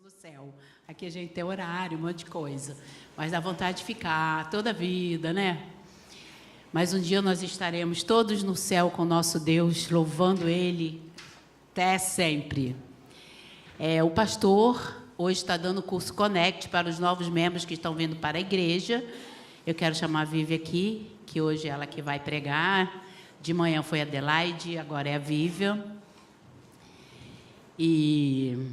do céu. Aqui a gente tem horário, um monte de coisa. Mas dá vontade de ficar toda a vida, né? Mas um dia nós estaremos todos no céu com o nosso Deus, louvando Ele até sempre. O pastor hoje está dando o curso Connect para os novos membros que estão vindo para a igreja. Eu quero chamar a Vivi aqui, que hoje é ela que vai pregar. De manhã foi a Adelaide, agora é a Vivian. E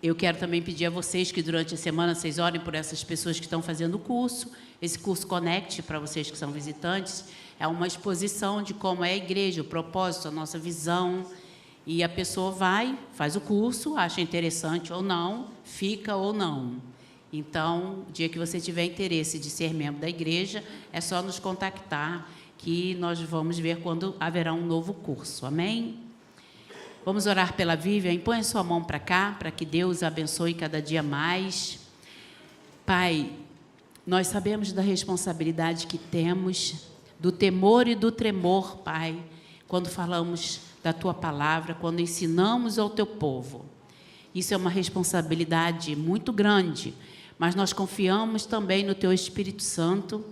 eu quero também pedir a vocês que durante a semana vocês orem por essas pessoas que estão fazendo o curso. Esse curso Connect, para vocês que são visitantes, é uma exposição de como é a igreja, o propósito, a nossa visão. E a pessoa vai, faz o curso, acha interessante ou não, fica ou não. Então, o dia que você tiver interesse de ser membro da igreja, é só nos contactar, que nós vamos ver quando haverá um novo curso. Amém? Vamos orar pela Vivian. Põe a sua mão para cá, para que Deus a abençoe cada dia mais. Pai, nós sabemos da responsabilidade que temos, do temor e do tremor, Pai, quando falamos da Tua palavra, quando ensinamos ao Teu povo. Isso é uma responsabilidade muito grande, mas nós confiamos também no Teu Espírito Santo.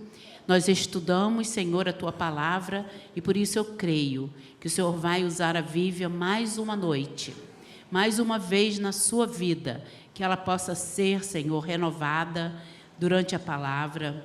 Nós estudamos, Senhor, a Tua palavra, e por isso eu creio que o Senhor vai usar a Vivian mais uma noite, mais uma vez na sua vida, que ela possa ser, Senhor, renovada durante a palavra,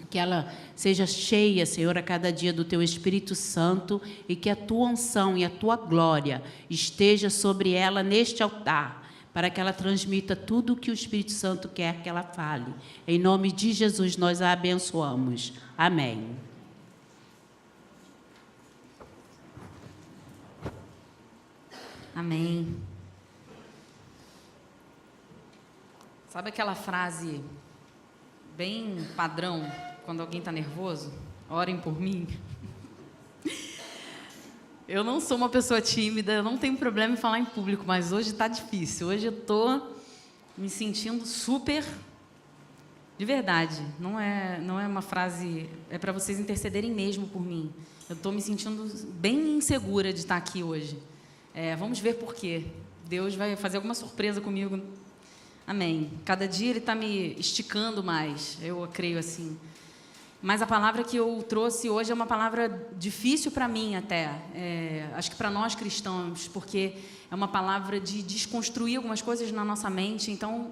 que ela seja cheia, Senhor, a cada dia do Teu Espírito Santo, e que a Tua unção e a Tua glória esteja sobre ela neste altar, para que ela transmita tudo o que o Espírito Santo quer que ela fale. Em nome de Jesus, nós a abençoamos. Amém. Amém. Sabe aquela frase bem padrão, quando alguém está nervoso? Orem por mim. Eu não sou uma pessoa tímida, eu não tenho problema em falar em público, mas hoje está difícil. Hoje eu estou me sentindo super, de verdade. Não é uma frase, é para vocês intercederem mesmo por mim. Eu estou me sentindo bem insegura de estar aqui hoje. Vamos ver por quê. Deus vai fazer alguma surpresa comigo. Amém. Cada dia Ele está me esticando mais, eu creio assim. Mas a palavra que eu trouxe hoje é uma palavra difícil para mim até, acho que para nós cristãos, porque é uma palavra de desconstruir algumas coisas na nossa mente. Então,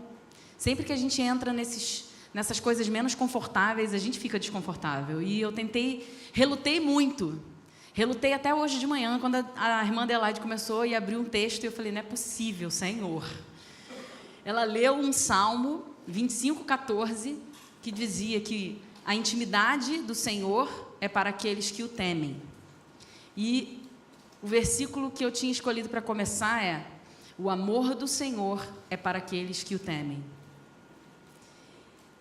sempre que a gente entra nessas coisas menos confortáveis, a gente fica desconfortável. E eu relutei muito, relutei até hoje de manhã, quando a irmã Adelaide começou e abriu um texto, e eu falei, não é possível, Senhor. Ela leu um Salmo 25:14, que dizia que a intimidade do Senhor é para aqueles que o temem. E o versículo que eu tinha escolhido para começar é: o amor do Senhor é para aqueles que o temem.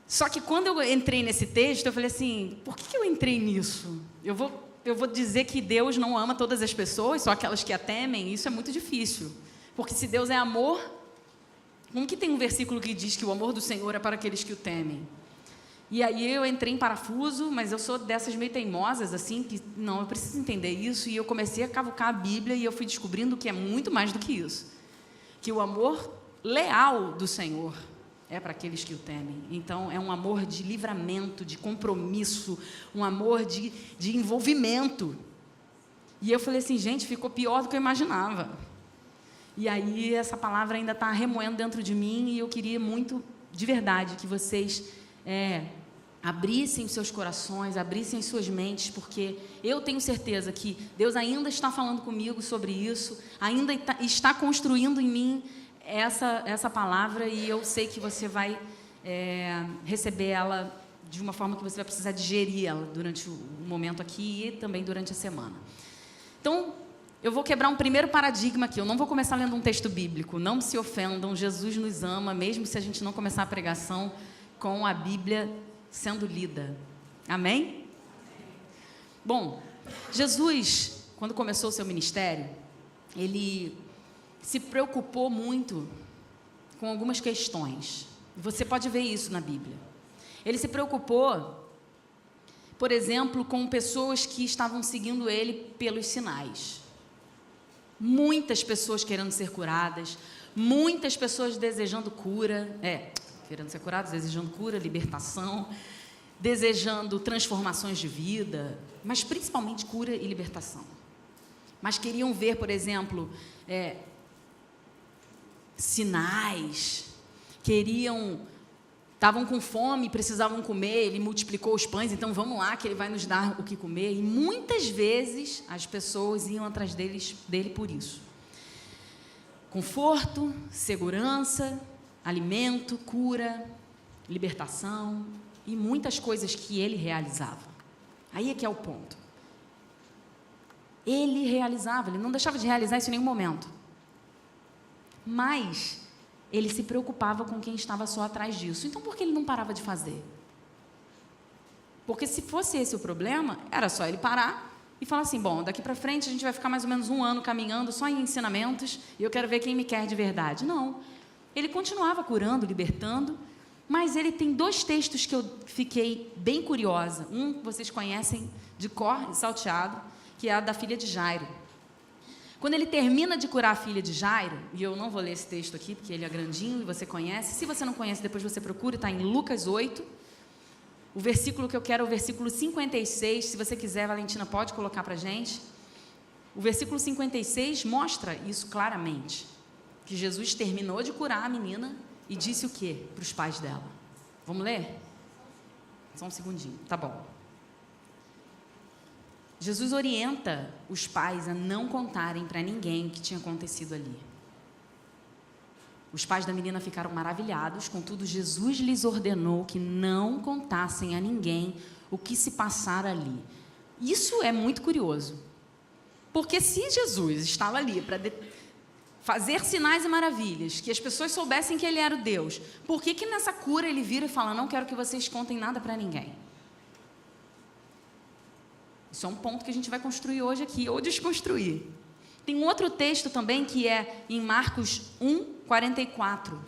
Só que quando eu entrei nesse texto, eu falei assim, por que eu entrei nisso? Eu vou dizer que Deus não ama todas as pessoas, só aquelas que a temem? Isso é muito difícil. Porque se Deus é amor, como que tem um versículo que diz que o amor do Senhor é para aqueles que o temem? E aí eu entrei em parafuso, mas eu sou dessas meio teimosas, assim, que não, eu preciso entender isso, e eu comecei a cavucar a Bíblia, e eu fui descobrindo que é muito mais do que isso. Que o amor leal do Senhor é para aqueles que o temem. Então, é um amor de livramento, de compromisso, um amor de envolvimento. E eu falei assim, gente, ficou pior do que eu imaginava. E aí essa palavra ainda está remoendo dentro de mim, e eu queria muito, de verdade, que vocês abrissem seus corações, abrissem suas mentes, porque eu tenho certeza que Deus ainda está falando comigo sobre isso, ainda está construindo em mim essa palavra, e eu sei que você vai receber ela de uma forma que você vai precisar digerir ela durante o momento aqui e também durante a semana. Então, eu vou quebrar um primeiro paradigma aqui. Eu não vou começar lendo um texto bíblico, não se ofendam, Jesus nos ama, mesmo se a gente não começar a pregação com a Bíblia sendo lida. Amém? Bom, Jesus, quando começou o seu ministério, ele se preocupou muito com algumas questões. Você pode ver isso na Bíblia. Ele se preocupou, por exemplo, com pessoas que estavam seguindo ele pelos sinais. muitas pessoas querendo ser curadas, muitas pessoas desejando cura, querendo ser curadas, desejando cura, libertação, desejando transformações de vida, mas principalmente cura e libertação. Mas queriam ver, por exemplo, sinais, estavam com fome, precisavam comer, ele multiplicou os pães, então vamos lá que ele vai nos dar o que comer. E muitas vezes as pessoas iam atrás dele por isso. Conforto, segurança, alimento, cura, libertação e muitas coisas que ele realizava. Aí é que é o ponto. Ele realizava, ele não deixava de realizar isso em nenhum momento. Mas ele se preocupava com quem estava só atrás disso. Então, por que ele não parava de fazer? Porque se fosse esse o problema, era só ele parar e falar assim, bom, daqui para frente a gente vai ficar mais ou menos 1 ano caminhando só em ensinamentos e eu quero ver quem me quer de verdade. Não. Ele continuava curando, libertando, mas ele tem 2 textos que eu fiquei bem curiosa. Um que vocês conhecem de cor e salteado, que é a da filha de Jairo. Quando ele termina de curar a filha de Jairo, e eu não vou ler esse texto aqui, porque ele é grandinho e você conhece. Se você não conhece, depois você procura, está em Lucas 8. O versículo que eu quero é o versículo 56. Se você quiser, Valentina, pode colocar para a gente. O versículo 56 mostra isso claramente. Que Jesus terminou de curar a menina e disse o quê para os pais dela? Vamos ler? Só um segundinho, tá bom. Jesus orienta os pais a não contarem para ninguém o que tinha acontecido ali. Os pais da menina ficaram maravilhados, contudo Jesus lhes ordenou que não contassem a ninguém o que se passara ali. Isso é muito curioso, porque se Jesus estava ali para fazer sinais e maravilhas, que as pessoas soubessem que ele era o Deus, por que nessa cura ele vira e fala, não quero que vocês contem nada para ninguém? Isso é um ponto que a gente vai construir hoje aqui, ou desconstruir. Tem um outro texto também que é em Marcos 1:44.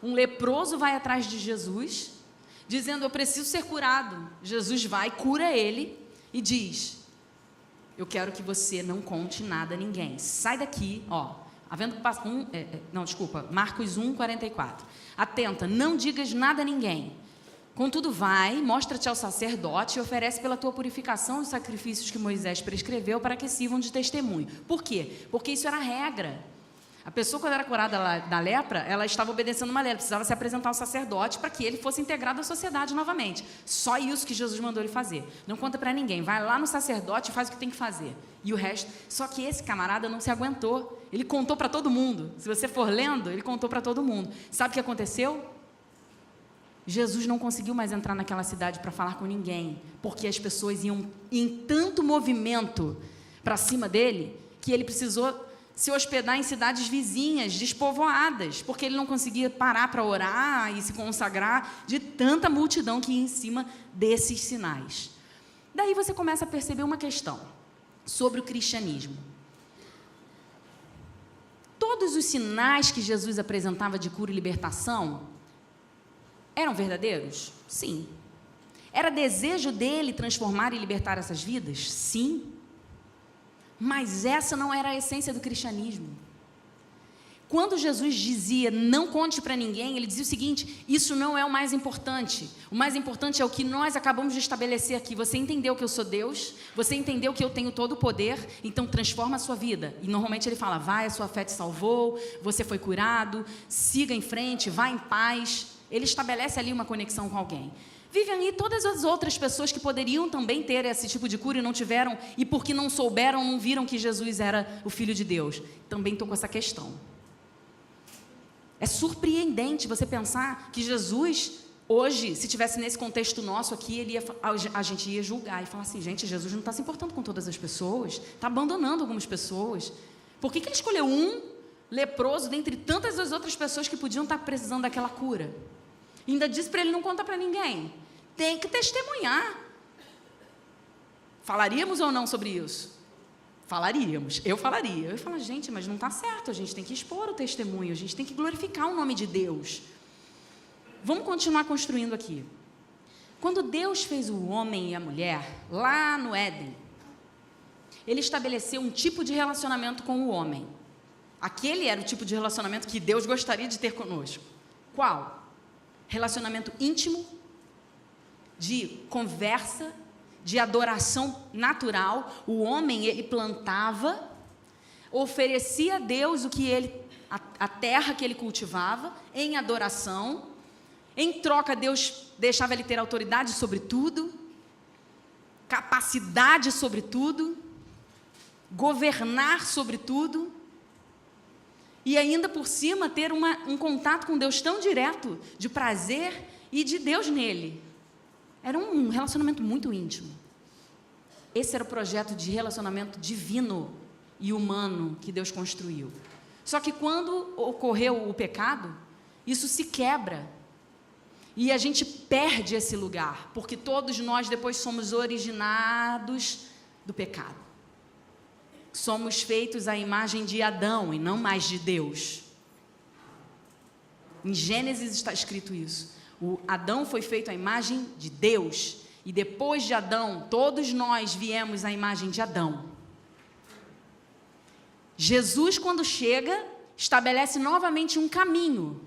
Um leproso vai atrás de Jesus, dizendo, eu preciso ser curado. Jesus vai, cura ele e diz, eu quero que você não conte nada a ninguém. Sai daqui, Marcos 1:44. Atenta, não digas nada a ninguém. Contudo, vai, mostra-te ao sacerdote e oferece pela tua purificação os sacrifícios que Moisés prescreveu para que sirvam de testemunho. Por quê? Porque isso era regra. A pessoa, quando era curada da lepra, ela estava obedecendo uma lei, ela precisava se apresentar ao sacerdote para que ele fosse integrado à sociedade novamente. Só isso que Jesus mandou ele fazer. Não conta para ninguém, vai lá no sacerdote e faz o que tem que fazer. E o resto, só que esse camarada não se aguentou. Ele contou para todo mundo. Se você for lendo, ele contou para todo mundo. Sabe o que aconteceu? Jesus não conseguiu mais entrar naquela cidade para falar com ninguém, porque as pessoas iam em tanto movimento para cima dele, que ele precisou se hospedar em cidades vizinhas, despovoadas, porque ele não conseguia parar para orar e se consagrar de tanta multidão que ia em cima desses sinais. Daí você começa a perceber uma questão sobre o cristianismo. Todos os sinais que Jesus apresentava de cura e libertação eram verdadeiros? Sim. Era desejo dele transformar e libertar essas vidas? Sim. Mas essa não era a essência do cristianismo. Quando Jesus dizia, não conte para ninguém, ele dizia o seguinte, isso não é o mais importante. O mais importante é o que nós acabamos de estabelecer aqui. Você entendeu que eu sou Deus, você entendeu que eu tenho todo o poder, então transforma a sua vida. E normalmente ele fala, vai, a sua fé te salvou, você foi curado, siga em frente, vá em paz. Ele estabelece ali uma conexão com alguém. Vivem ali todas as outras pessoas que poderiam também ter esse tipo de cura e não tiveram, e porque não souberam, não viram que Jesus era o Filho de Deus. Também estou com essa questão. É surpreendente você pensar que Jesus, hoje, se tivesse nesse contexto nosso aqui, a gente ia julgar e falar assim, gente, Jesus não está se importando com todas as pessoas, está abandonando algumas pessoas. Por que ele escolheu um leproso dentre tantas as outras pessoas que podiam estar precisando daquela cura? E ainda disse para ele não contar para ninguém. Tem que testemunhar. Falaríamos ou não sobre isso? Falaríamos. Eu falaria. Eu ia falar, gente, mas não está certo. A gente tem que expor o testemunho. A gente tem que glorificar o nome de Deus. Vamos continuar construindo aqui. Quando Deus fez o homem e a mulher, lá no Éden, ele estabeleceu um tipo de relacionamento com o homem. Aquele era o tipo de relacionamento que Deus gostaria de ter conosco. Qual? Relacionamento íntimo, de conversa, de adoração natural. O homem, ele plantava, oferecia a Deus a terra que ele cultivava, em adoração. Em troca, Deus deixava ele ter autoridade sobre tudo, capacidade sobre tudo, governar sobre tudo, e ainda por cima ter um contato com Deus tão direto, de prazer e de Deus nele. Era um relacionamento muito íntimo. Esse era o projeto de relacionamento divino e humano que Deus construiu. Só que quando ocorreu o pecado, isso se quebra. E a gente perde esse lugar, porque todos nós depois somos originados do pecado. Somos feitos à imagem de Adão e não mais de Deus. Em Gênesis está escrito isso. O Adão foi feito à imagem de Deus. E depois de Adão, todos nós viemos à imagem de Adão. Jesus, quando chega, estabelece novamente um caminho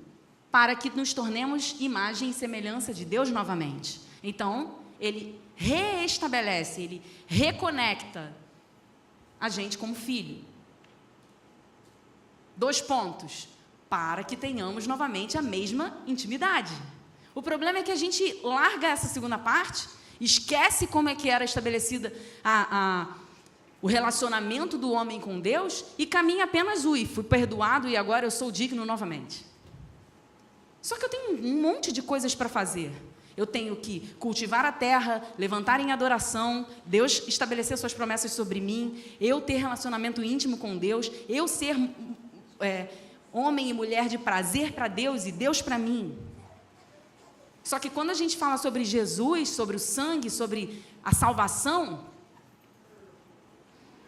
para que nos tornemos imagem e semelhança de Deus novamente. Então, ele reestabelece, ele reconecta a gente como filho. 2 pontos, para que tenhamos novamente a mesma intimidade. O problema é que a gente larga essa segunda parte, esquece como é que era estabelecida o relacionamento do homem com Deus e caminha apenas fui perdoado e agora eu sou digno novamente. Só que eu tenho um monte de coisas para fazer. Eu tenho que cultivar a terra, levantar em adoração, Deus estabelecer suas promessas sobre mim, eu ter relacionamento íntimo com Deus, eu ser homem e mulher de prazer para Deus e Deus para mim. Só que quando a gente fala sobre Jesus, sobre o sangue, sobre a salvação,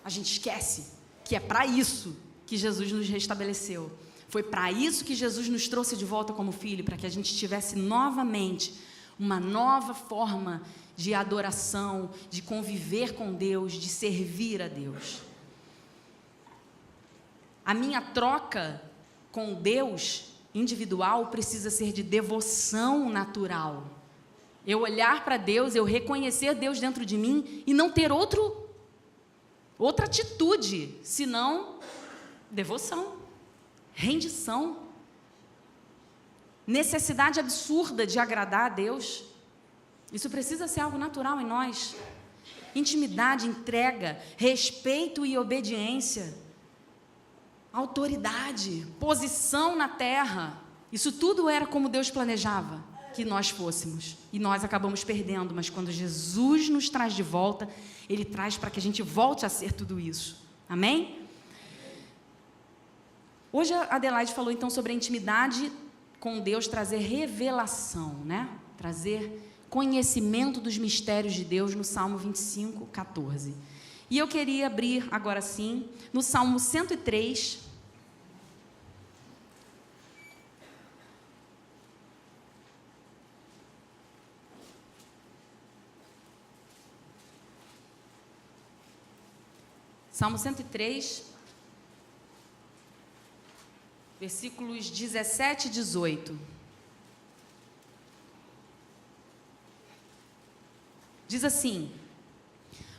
a gente esquece que é para isso que Jesus nos restabeleceu. Foi para isso que Jesus nos trouxe de volta como filho, para que a gente tivesse novamente uma nova forma de adoração, de conviver com Deus, de servir a Deus. A minha troca com Deus individual precisa ser de devoção natural. Eu olhar para Deus, eu reconhecer Deus dentro de mim e não ter outra atitude, senão devoção, rendição, necessidade absurda de agradar a Deus. Isso precisa ser algo natural em nós. Intimidade, entrega, respeito e obediência, autoridade, posição na terra. Isso tudo era como Deus planejava que nós fôssemos. E nós acabamos perdendo, mas quando Jesus nos traz de volta, Ele traz para que a gente volte a ser tudo isso. Amém? Hoje a Adelaide falou então sobre a intimidade com Deus, trazer revelação, né? Trazer conhecimento dos mistérios de Deus no Salmo 25, 14. E eu queria abrir agora sim no Salmo 103. Salmo 103, versículos 17 e 18. Diz assim: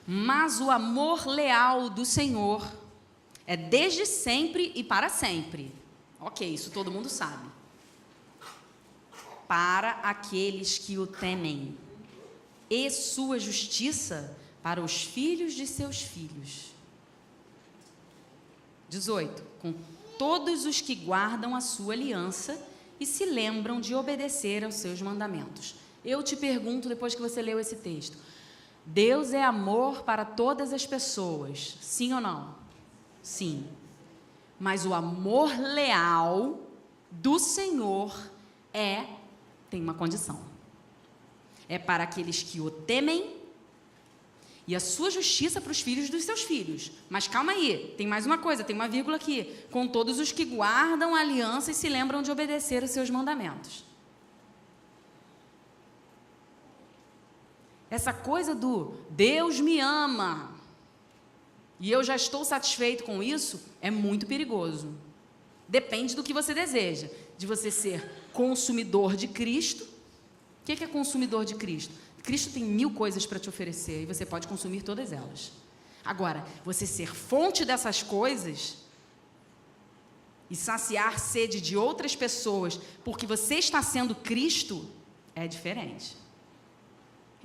mas o amor leal do Senhor é desde sempre e para sempre. Ok, isso todo mundo sabe. Para aqueles que o temem, e sua justiça para os filhos de seus filhos. 18. Com todos os que guardam a sua aliança e se lembram de obedecer aos seus mandamentos. Eu te pergunto, depois que você leu esse texto, Deus é amor para todas as pessoas, sim ou não? Sim. Mas o amor leal do Senhor tem uma condição. É para aqueles que o temem e a sua justiça para os filhos dos seus filhos. Mas calma aí, tem mais uma coisa, tem uma vírgula aqui. Com todos os que guardam a aliança e se lembram de obedecer os seus mandamentos. Essa coisa do Deus me ama e eu já estou satisfeito com isso é muito perigoso. Depende do que você deseja. De você ser consumidor de Cristo. O que é consumidor de Cristo? Cristo tem 1000 coisas para te oferecer e você pode consumir todas elas. Agora, você ser fonte dessas coisas e saciar sede de outras pessoas porque você está sendo Cristo é diferente.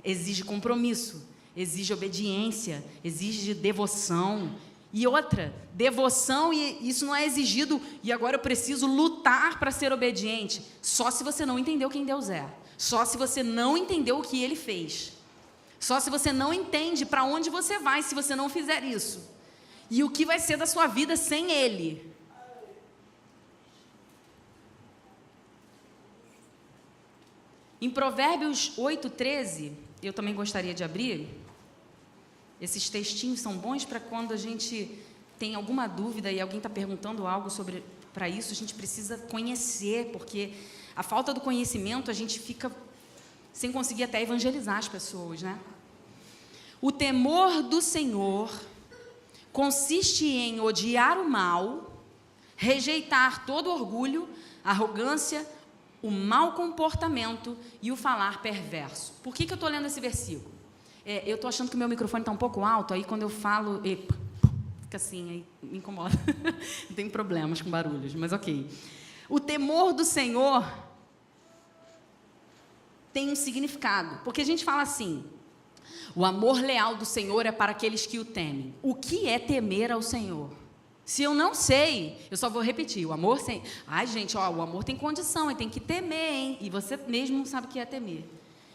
Exige compromisso, exige obediência, exige devoção. E outra, devoção, e isso não é exigido, e agora eu preciso lutar para ser obediente, só se você não entendeu quem Deus é, só se você não entendeu o que Ele fez, só se você não entende para onde você vai se você não fizer isso, e o que vai ser da sua vida sem Ele. Em Provérbios 8:13, eu também gostaria de abrir. Esses textinhos são bons para quando a gente tem alguma dúvida e alguém está perguntando algo para isso, a gente precisa conhecer, porque a falta do conhecimento a gente fica sem conseguir até evangelizar as pessoas, né? O temor do Senhor consiste em odiar o mal, rejeitar todo orgulho, arrogância, o mau comportamento e o falar perverso. Por que eu estou lendo esse versículo? Eu estou achando que o meu microfone está um pouco alto, aí quando eu falo, fica assim, aí me incomoda. Não tenho problemas com barulhos, mas ok. O temor do Senhor tem um significado, porque a gente fala assim, o amor leal do Senhor é para aqueles que o temem. O que é temer ao Senhor? Se eu não sei, eu só vou repetir, o amor sem... Ai, gente, o amor tem condição, ele tem que temer, hein? E você mesmo não sabe o que é temer.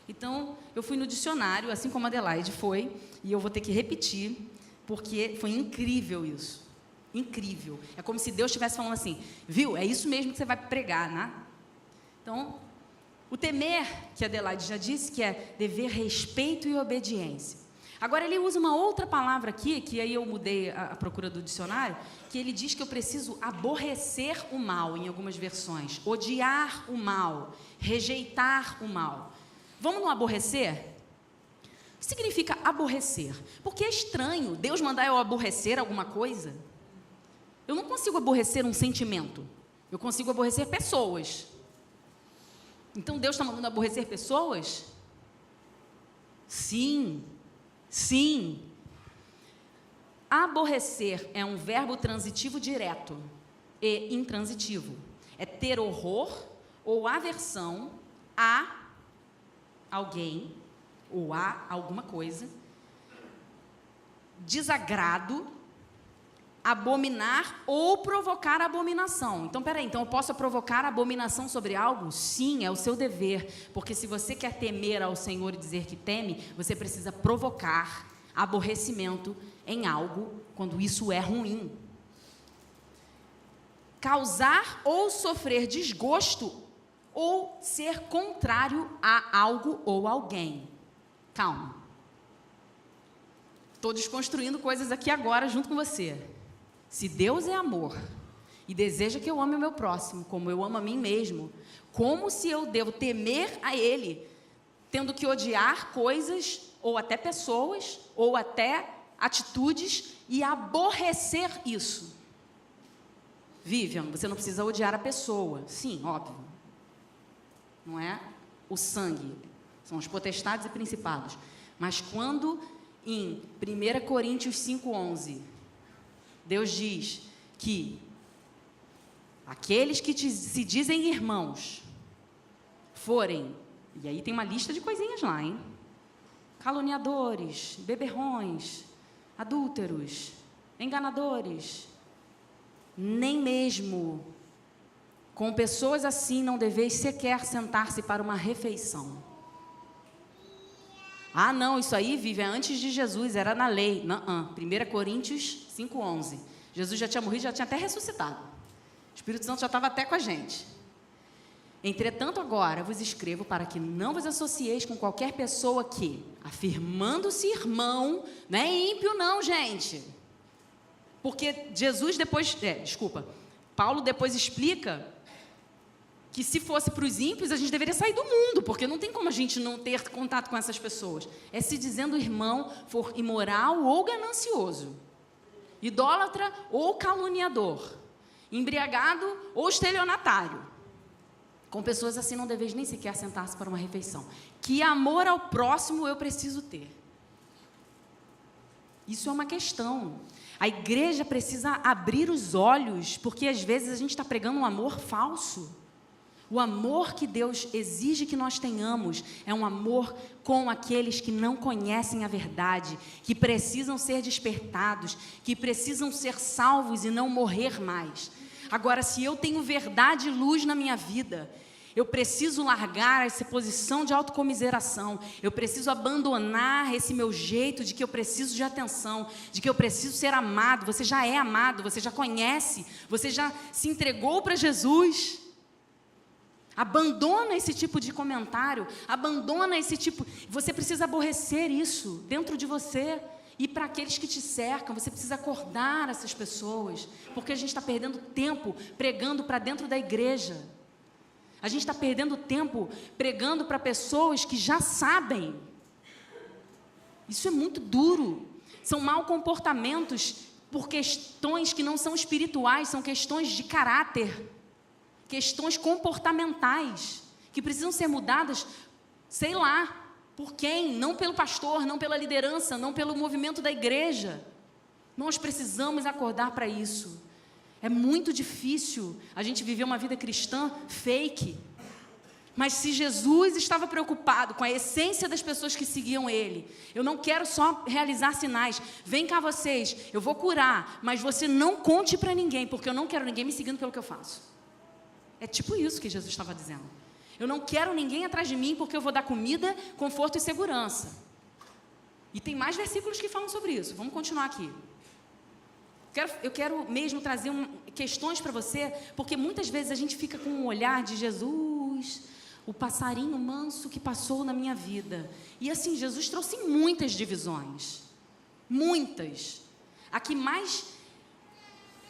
Então, eu fui no dicionário, assim como a Adelaide foi, e eu vou ter que repetir, porque foi incrível isso. Incrível. É como se Deus estivesse falando assim, viu, é isso mesmo que você vai pregar, né? Então, o temer, que a Adelaide já disse, que é dever respeito e obediência. Agora, ele usa uma outra palavra aqui, que aí eu mudei a procura do dicionário, que ele diz que eu preciso aborrecer o mal, em algumas versões, odiar o mal, rejeitar o mal. Vamos no aborrecer? O que significa aborrecer? Porque é estranho Deus mandar eu aborrecer alguma coisa. Eu não consigo aborrecer um sentimento. Eu consigo aborrecer pessoas. Então Deus está mandando aborrecer pessoas? Sim. Sim. Aborrecer é um verbo transitivo direto e intransitivo. É ter horror ou aversão a alguém ou a alguma coisa, desagrado, abominar ou provocar abominação. Então, peraí, então eu posso provocar abominação sobre algo? Sim, é o seu dever, porque se você quer temer ao Senhor e dizer que teme, você precisa provocar aborrecimento em algo quando isso é ruim. Causar ou sofrer desgosto ou ser contrário a algo ou alguém. Calma. Estou desconstruindo coisas aqui agora junto com você. Se Deus é amor e deseja que eu ame o meu próximo como eu amo a mim mesmo, como se eu devo temer a Ele, tendo que odiar coisas, ou até pessoas, ou até atitudes, e aborrecer isso? Vivian, você não precisa odiar a pessoa. Sim, óbvio. Não é o sangue, são os potestades e principados. Mas quando em 1 Coríntios 5:11, Deus diz que aqueles que se dizem irmãos forem, e aí tem uma lista de coisinhas lá, hein? Caluniadores, beberrões, adúlteros, enganadores, nem mesmo com pessoas assim não deveis sequer sentar-se para uma refeição. Ah, não, isso aí, Vive, é antes de Jesus, era na lei. Não, 1 Coríntios 5:11. Jesus já tinha morrido, já tinha até ressuscitado. O Espírito Santo já estava até com a gente. Entretanto, agora vos escrevo para que não vos associeis com qualquer pessoa que, afirmando-se irmão, não é ímpio não, gente. Porque Jesus depois, Paulo depois explica que se fosse para os ímpios, a gente deveria sair do mundo, porque não tem como a gente não ter contato com essas pessoas. É se dizendo irmão for imoral ou ganancioso, idólatra ou caluniador. embriagado ou estelionatário. Com pessoas assim não deveis nem sequer sentar-se para uma refeição. Que amor ao próximo eu preciso ter? Isso é uma questão. A igreja precisa abrir os olhos, porque às vezes a gente está pregando um amor falso. O amor que Deus exige que nós tenhamos é um amor com aqueles que não conhecem a verdade, que precisam ser despertados, que precisam ser salvos e não morrer mais. Agora, se eu tenho verdade e luz na minha vida, eu preciso largar essa posição de autocomiseração, eu preciso abandonar esse meu jeito de que eu preciso de atenção, de que eu preciso ser amado. Você já é amado, você já conhece, você já se entregou para Jesus. Abandona esse tipo de comentário, abandona esse tipo... Você precisa aborrecer isso dentro de você. E para aqueles que te cercam, você precisa acordar essas pessoas, porque a gente está perdendo tempo pregando para dentro da igreja. A gente está perdendo tempo pregando para pessoas que já sabem. Isso é muito duro. São maus comportamentos por questões que não são espirituais, são questões de caráter, questões comportamentais, que precisam ser mudadas, sei lá, por quem? Não pelo pastor, não pela liderança, não pelo movimento da igreja. Nós precisamos acordar para isso. É muito difícil a gente viver uma vida cristã fake. Mas se Jesus estava preocupado com a essência das pessoas que seguiam Ele, eu não quero só realizar sinais. Vem cá vocês, eu vou curar, mas você não conte para ninguém, porque eu não quero ninguém me seguindo pelo que eu faço. É tipo isso que Jesus estava dizendo. Eu não quero ninguém atrás de mim, porque eu vou dar comida, conforto e segurança. E tem mais versículos que falam sobre isso. Vamos continuar aqui. Eu quero mesmo trazer questões para você, porque muitas vezes a gente fica com um olhar de Jesus, o passarinho manso que passou na minha vida. E assim, Jesus trouxe muitas divisões. Muitas. A que mais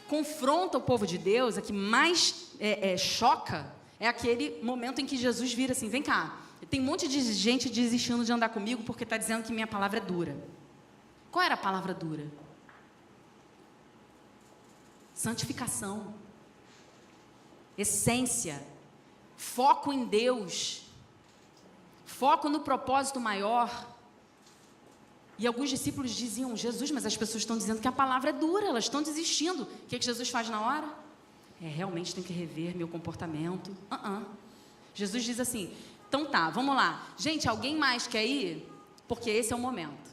confronta o povo de Deus, a que mais choca, é aquele momento em que Jesus vira assim, vem cá, tem um monte de gente desistindo de andar comigo porque está dizendo que minha palavra é dura. Qual era a palavra dura? Santificação, essência, foco em Deus, foco no propósito maior. E alguns discípulos diziam, Jesus, mas as pessoas estão dizendo que a palavra é dura, elas estão desistindo. O que Jesus faz na hora? Realmente tem que rever meu comportamento. Jesus diz assim, então tá, vamos lá. Gente, alguém mais quer ir? Porque esse é o momento.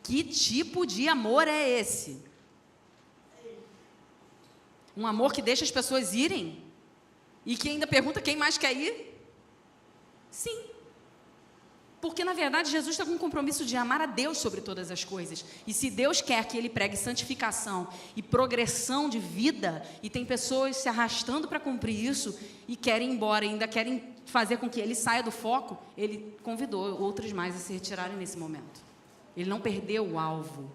Que tipo de amor é esse? Um amor que deixa as pessoas irem? E que ainda pergunta quem mais quer ir? Sim. Porque, na verdade, Jesus está com um compromisso de amar a Deus sobre todas as coisas. E se Deus quer que Ele pregue santificação e progressão de vida, e tem pessoas se arrastando para cumprir isso, e querem ir embora, e ainda querem fazer com que Ele saia do foco, Ele convidou outros mais a se retirarem nesse momento. Ele não perdeu o alvo.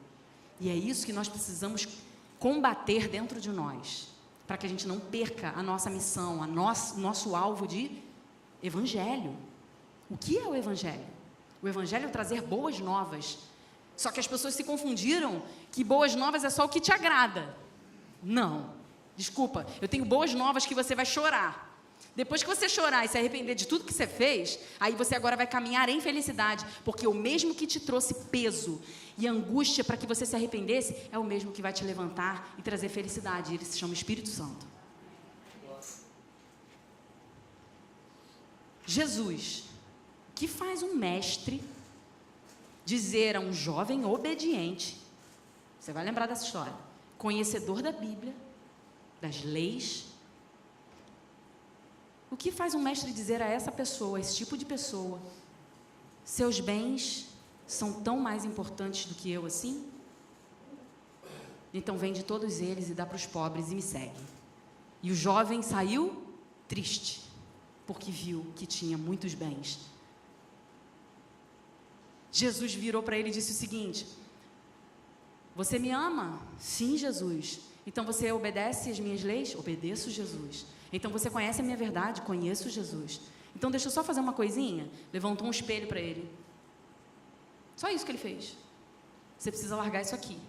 E é isso que nós precisamos combater dentro de nós, para que a gente não perca a nossa missão, nosso alvo de evangelho. O que é o evangelho? O evangelho é trazer boas novas. Só que as pessoas se confundiram que boas novas é só o que te agrada. Não. Desculpa, eu tenho boas novas que você vai chorar. Depois que você chorar e se arrepender de tudo que você fez, aí você agora vai caminhar em felicidade, porque o mesmo que te trouxe peso e angústia para que você se arrependesse, é o mesmo que vai te levantar e trazer felicidade. Ele se chama Espírito Santo. Jesus, o que faz um mestre dizer a um jovem obediente, você vai lembrar dessa história, conhecedor da Bíblia, das leis, o que faz um mestre dizer a essa pessoa, a esse tipo de pessoa, seus bens são tão mais importantes do que eu assim? Então vende todos eles e dá para os pobres e me segue. E o jovem saiu triste, porque viu que tinha muitos bens. Jesus virou para ele e disse o seguinte, você me ama? Sim, Jesus. Então você obedece às minhas leis? Obedeço, Jesus. Então você conhece a minha verdade? Conheço Jesus. Então deixa eu só fazer uma coisinha. Levantou um espelho para ele. Só isso que ele fez. Você precisa largar isso aqui.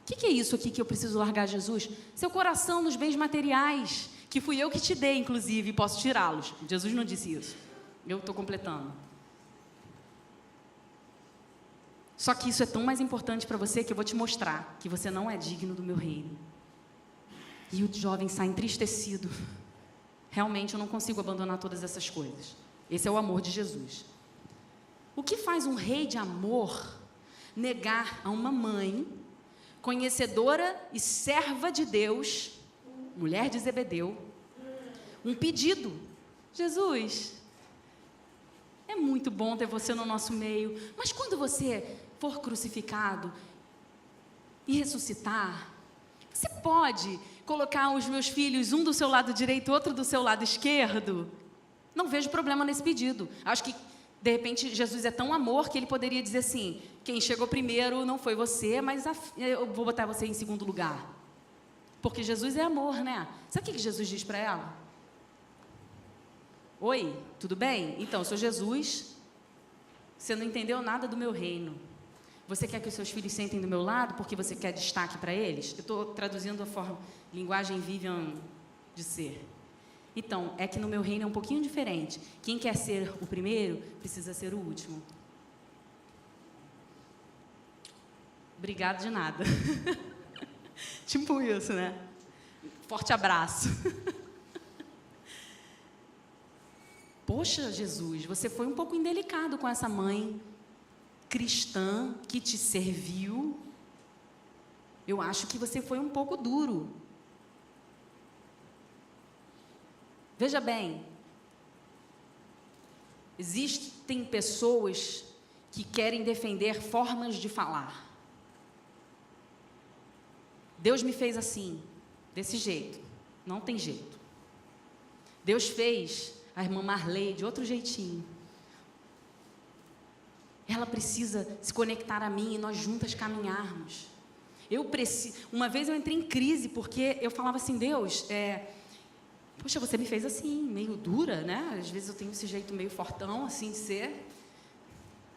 O que é isso aqui que eu preciso largar, Jesus? Seu coração nos bens materiais, que fui eu que te dei, inclusive, e posso tirá-los. Jesus não disse isso. Eu estou completando. Só que isso é tão mais importante para você que eu vou te mostrar que você não é digno do meu reino. E o jovem sai entristecido. Realmente eu não consigo abandonar todas essas coisas. Esse é o amor de Jesus. O que faz um rei de amor negar a uma mãe, conhecedora e serva de Deus, mulher de Zebedeu, um pedido? Jesus, é muito bom ter você no nosso meio, mas quando você for crucificado e ressuscitar, você pode colocar os meus filhos, um do seu lado direito, outro do seu lado esquerdo? Não vejo problema nesse pedido. Acho que, de repente, Jesus é tão amor que ele poderia dizer assim: quem chegou primeiro não foi você, mas eu vou botar você em segundo lugar. Porque Jesus é amor, né? Sabe o que Jesus diz para ela? Oi, tudo bem? Então, eu sou Jesus, você não entendeu nada do meu reino. Você quer que os seus filhos sentem do meu lado porque você quer destaque para eles? Eu estou traduzindo a forma, linguagem Vivian de ser. Então, é que no meu reino é um pouquinho diferente. Quem quer ser o primeiro, precisa ser o último. Obrigado de nada. Tipo isso, né? Forte abraço. Poxa, Jesus, você foi um pouco indelicado com essa mãe cristã que te serviu. Eu acho que você foi um pouco duro. Veja bem, existem pessoas que querem defender formas de falar. Deus me fez assim, desse jeito. Não tem jeito. Deus fez a irmã Marley de outro jeitinho. Ela precisa se conectar a mim e nós juntas caminharmos. Uma vez eu entrei em crise porque eu falava assim: Deus, poxa, você me fez assim, meio dura, né? Às vezes eu tenho esse jeito meio fortão, assim, de ser,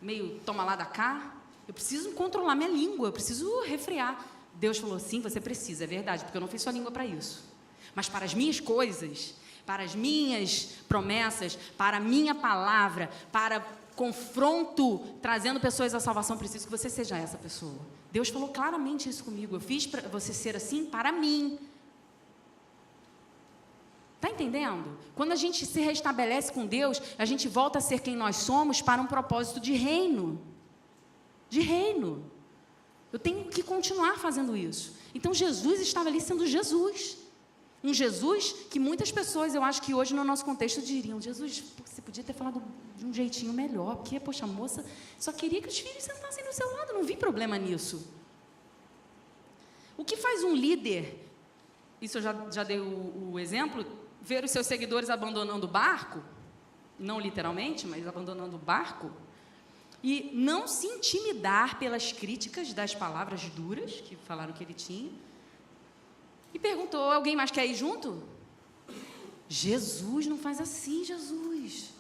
meio toma lá da cá. Eu preciso controlar minha língua, eu preciso refrear. Deus falou: sim, você precisa, é verdade, porque eu não fiz sua língua para isso. Mas para as minhas coisas, para as minhas promessas, para a minha palavra, para confronto, trazendo pessoas à salvação, preciso que você seja essa pessoa. Deus falou claramente isso comigo. Eu fiz para você ser assim para mim. Está entendendo? Quando a gente se restabelece com Deus, a gente volta a ser quem nós somos para um propósito de reino. De reino. Eu tenho que continuar fazendo isso. Então, Jesus estava ali sendo Jesus. Um Jesus que muitas pessoas, eu acho que hoje no nosso contexto diriam: Jesus, você podia ter falado de um jeitinho melhor, porque, poxa, a moça só queria que os filhos sentassem do seu lado, não vi problema nisso. O que faz um líder, isso eu já dei o exemplo, ver os seus seguidores abandonando o barco, não literalmente, mas abandonando o barco, e não se intimidar pelas críticas das palavras duras que falaram que ele tinha, e perguntou: alguém mais quer ir junto? Jesus não faz assim, Jesus.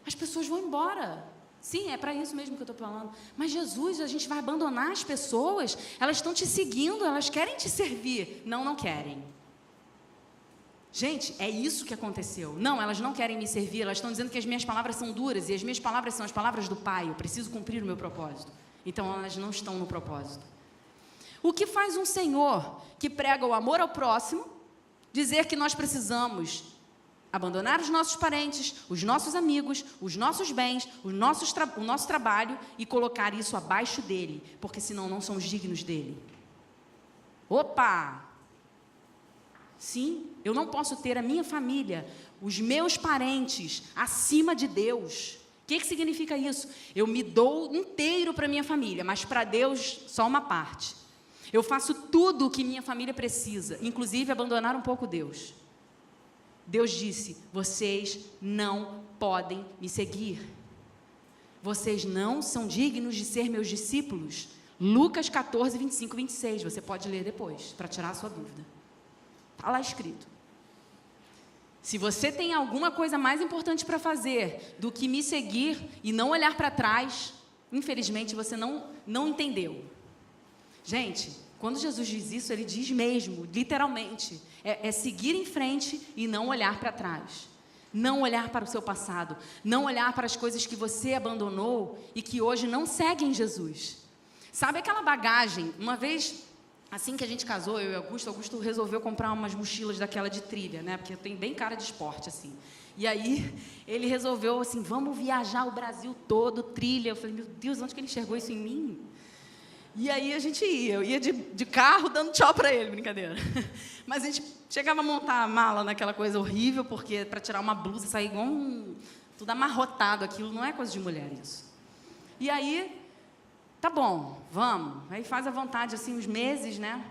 As pessoas vão embora. Sim, é para isso mesmo que eu estou falando. Mas Jesus, a gente vai abandonar as pessoas? Elas estão te seguindo, elas querem te servir. Não, não querem. Gente, é isso que aconteceu. Não, elas não querem me servir, elas estão dizendo que as minhas palavras são duras, e as minhas palavras são as palavras do Pai, eu preciso cumprir o meu propósito. Então, elas não estão no propósito. O que faz um Senhor que prega o amor ao próximo dizer que nós precisamos abandonar os nossos parentes, os nossos amigos, os nossos bens, o nosso trabalho e colocar isso abaixo dele, porque senão não somos dignos dele? Opa! Sim, eu não posso ter a minha família, os meus parentes, acima de Deus. O que significa isso? Eu me dou inteiro para a minha família, mas para Deus só uma parte. Eu faço tudo o que minha família precisa, inclusive abandonar um pouco Deus. Deus disse: vocês não podem me seguir. Vocês não são dignos de ser meus discípulos. Lucas 14, 25 e 26. Você pode ler depois, para tirar a sua dúvida. Está lá escrito. Se você tem alguma coisa mais importante para fazer do que me seguir e não olhar para trás, infelizmente você não entendeu. Gente, Quando Jesus diz isso, ele diz mesmo, literalmente, é seguir em frente e não olhar para trás. Não olhar para o seu passado, não olhar para as coisas que você abandonou e que hoje não seguem Jesus. Sabe aquela bagagem? Uma vez, assim que a gente casou, eu e Augusto resolveu comprar umas mochilas daquela de trilha, né? Porque tem bem cara de esporte, assim. E aí, ele resolveu assim, vamos viajar o Brasil todo, trilha. Eu falei, meu Deus, onde que ele enxergou isso em mim? E aí a gente ia, eu ia de carro dando tchau para ele, brincadeira. Mas a gente chegava a montar a mala naquela coisa horrível, porque para tirar uma blusa, sair igual tudo amarrotado, aquilo não é coisa de mulher isso. E aí, tá bom, vamos. Aí faz à vontade, assim, uns meses, né?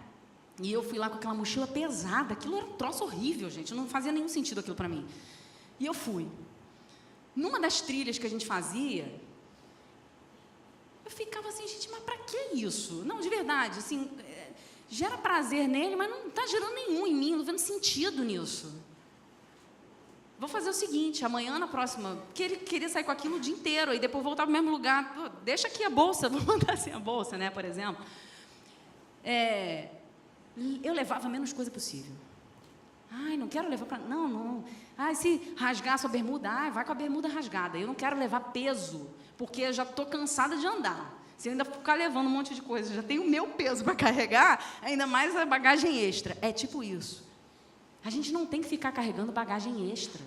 E eu fui lá com aquela mochila pesada, aquilo era um troço horrível, gente, não fazia nenhum sentido aquilo para mim. E eu fui. Numa das trilhas que a gente fazia, eu ficava assim, gente, mas para que isso? Não, de verdade, assim, gera prazer nele, mas não está gerando nenhum em mim, não vendo sentido nisso. Vou fazer o seguinte, amanhã na próxima, que ele queria sair com aquilo o dia inteiro, e depois voltar para o mesmo lugar. Pô, deixa aqui a bolsa, vou mandar assim a bolsa, né, por exemplo. Eu levava a menos coisa possível. Ai, não quero levar para... Não. Ai, se rasgar a sua bermuda, vai com a bermuda rasgada. Eu não quero levar peso, porque eu já estou cansada de andar. Se eu ainda ficar levando um monte de coisa, já tenho o meu peso para carregar, ainda mais a bagagem extra. É tipo isso. A gente não tem que ficar carregando bagagem extra.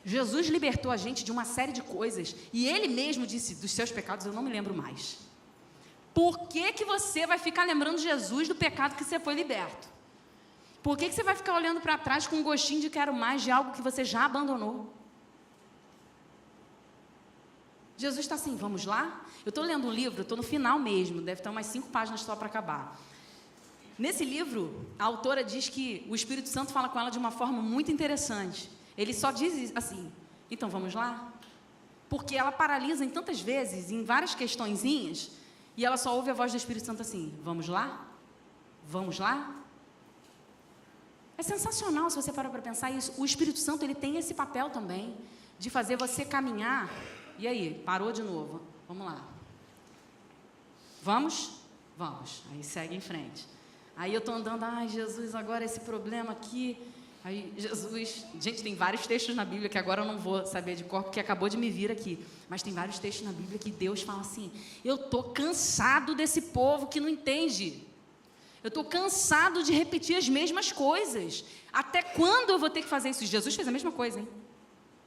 Jesus libertou a gente de uma série de coisas, e Ele mesmo disse, dos seus pecados eu não me lembro mais. Por que você vai ficar lembrando Jesus do pecado que você foi liberto? Por que você vai ficar olhando para trás com um gostinho de quero mais de algo que você já abandonou? Jesus está assim, vamos lá? Eu estou lendo um livro, estou no final mesmo, deve ter umas 5 páginas só para acabar. Nesse livro, a autora diz que o Espírito Santo fala com ela de uma forma muito interessante. Ele só diz assim, então vamos lá? Porque ela paralisa em tantas vezes, em várias questõezinhas, e ela só ouve a voz do Espírito Santo assim, vamos lá? Vamos lá? É sensacional se você parar para pensar isso. O Espírito Santo, ele tem esse papel também, de fazer você caminhar. E aí, parou de novo, vamos lá. Vamos? Vamos. Aí segue em frente. Aí eu estou andando, ai Jesus, agora esse problema aqui. Aí Jesus, gente, tem vários textos na Bíblia que agora eu não vou saber de cor, porque acabou de me vir aqui. Mas tem vários textos na Bíblia que Deus fala assim, eu estou cansado desse povo que não entende. Eu estou cansado de repetir as mesmas coisas. Até quando eu vou ter que fazer isso? Jesus fez a mesma coisa, hein?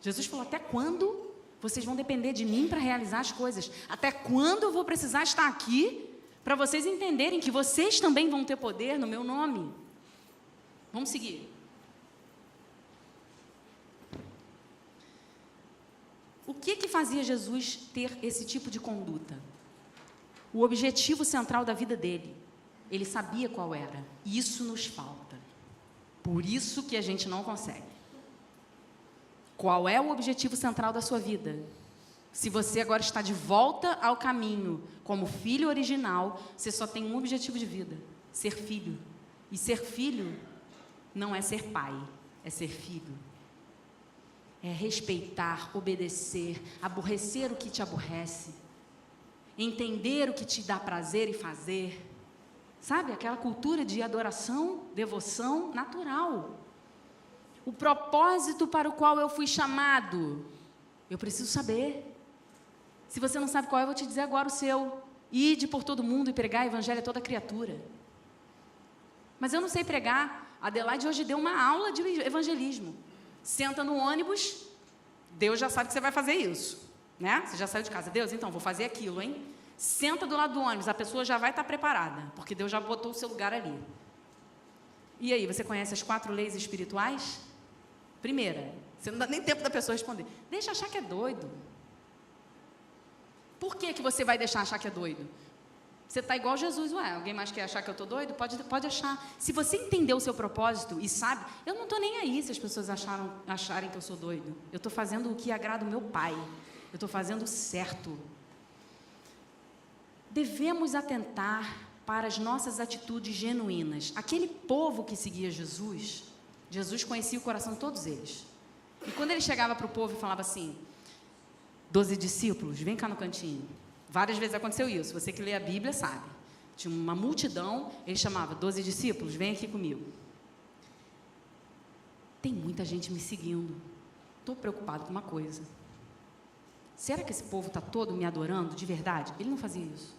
Jesus falou, até quando vocês vão depender de mim para realizar as coisas? Até quando eu vou precisar estar aqui para vocês entenderem que vocês também vão ter poder no meu nome? Vamos seguir. O que fazia Jesus ter esse tipo de conduta? O objetivo central da vida dele. Ele sabia qual era. Isso nos falta. Por isso que a gente não consegue. Qual é o objetivo central da sua vida? Se você agora está de volta ao caminho como filho original, você só tem um objetivo de vida: ser filho. E ser filho não é ser pai, é ser filho. É respeitar, obedecer, aborrecer o que te aborrece, entender o que te dá prazer e fazer. Sabe, aquela cultura de adoração, devoção natural. O propósito para o qual eu fui chamado, eu preciso saber. Se você não sabe qual é, eu vou te dizer agora o seu. Ide por todo mundo e pregar o evangelho a toda criatura. Mas eu não sei pregar. A Adelaide hoje deu uma aula de evangelismo. Senta no ônibus, Deus já sabe que você vai fazer isso, né? Você já saiu de casa, Deus, então, vou fazer aquilo, hein? Senta do lado do ônibus, a pessoa já vai estar preparada, porque Deus já botou o seu lugar ali. E aí, você conhece as 4 leis espirituais? Primeira, você não dá nem tempo da pessoa responder. Deixa achar que é doido. Por que você vai deixar achar que é doido? Você está igual Jesus, alguém mais quer achar que eu estou doido? Pode achar. Se você entender o seu propósito e sabe, eu não estou nem aí se as pessoas acharem que eu sou doido. Eu estou fazendo o que agrada o meu Pai. Eu estou fazendo o certo. Devemos atentar para as nossas atitudes genuínas. Aquele povo que seguia Jesus, Jesus conhecia o coração de todos eles. E quando ele chegava para o povo e falava assim, 12 discípulos, vem cá no cantinho. Várias vezes aconteceu isso, você que lê a Bíblia sabe. Tinha uma multidão, ele chamava 12 discípulos, vem aqui comigo. Tem muita gente me seguindo. Estou preocupado com uma coisa. Será que esse povo está todo me adorando de verdade? Ele não fazia isso.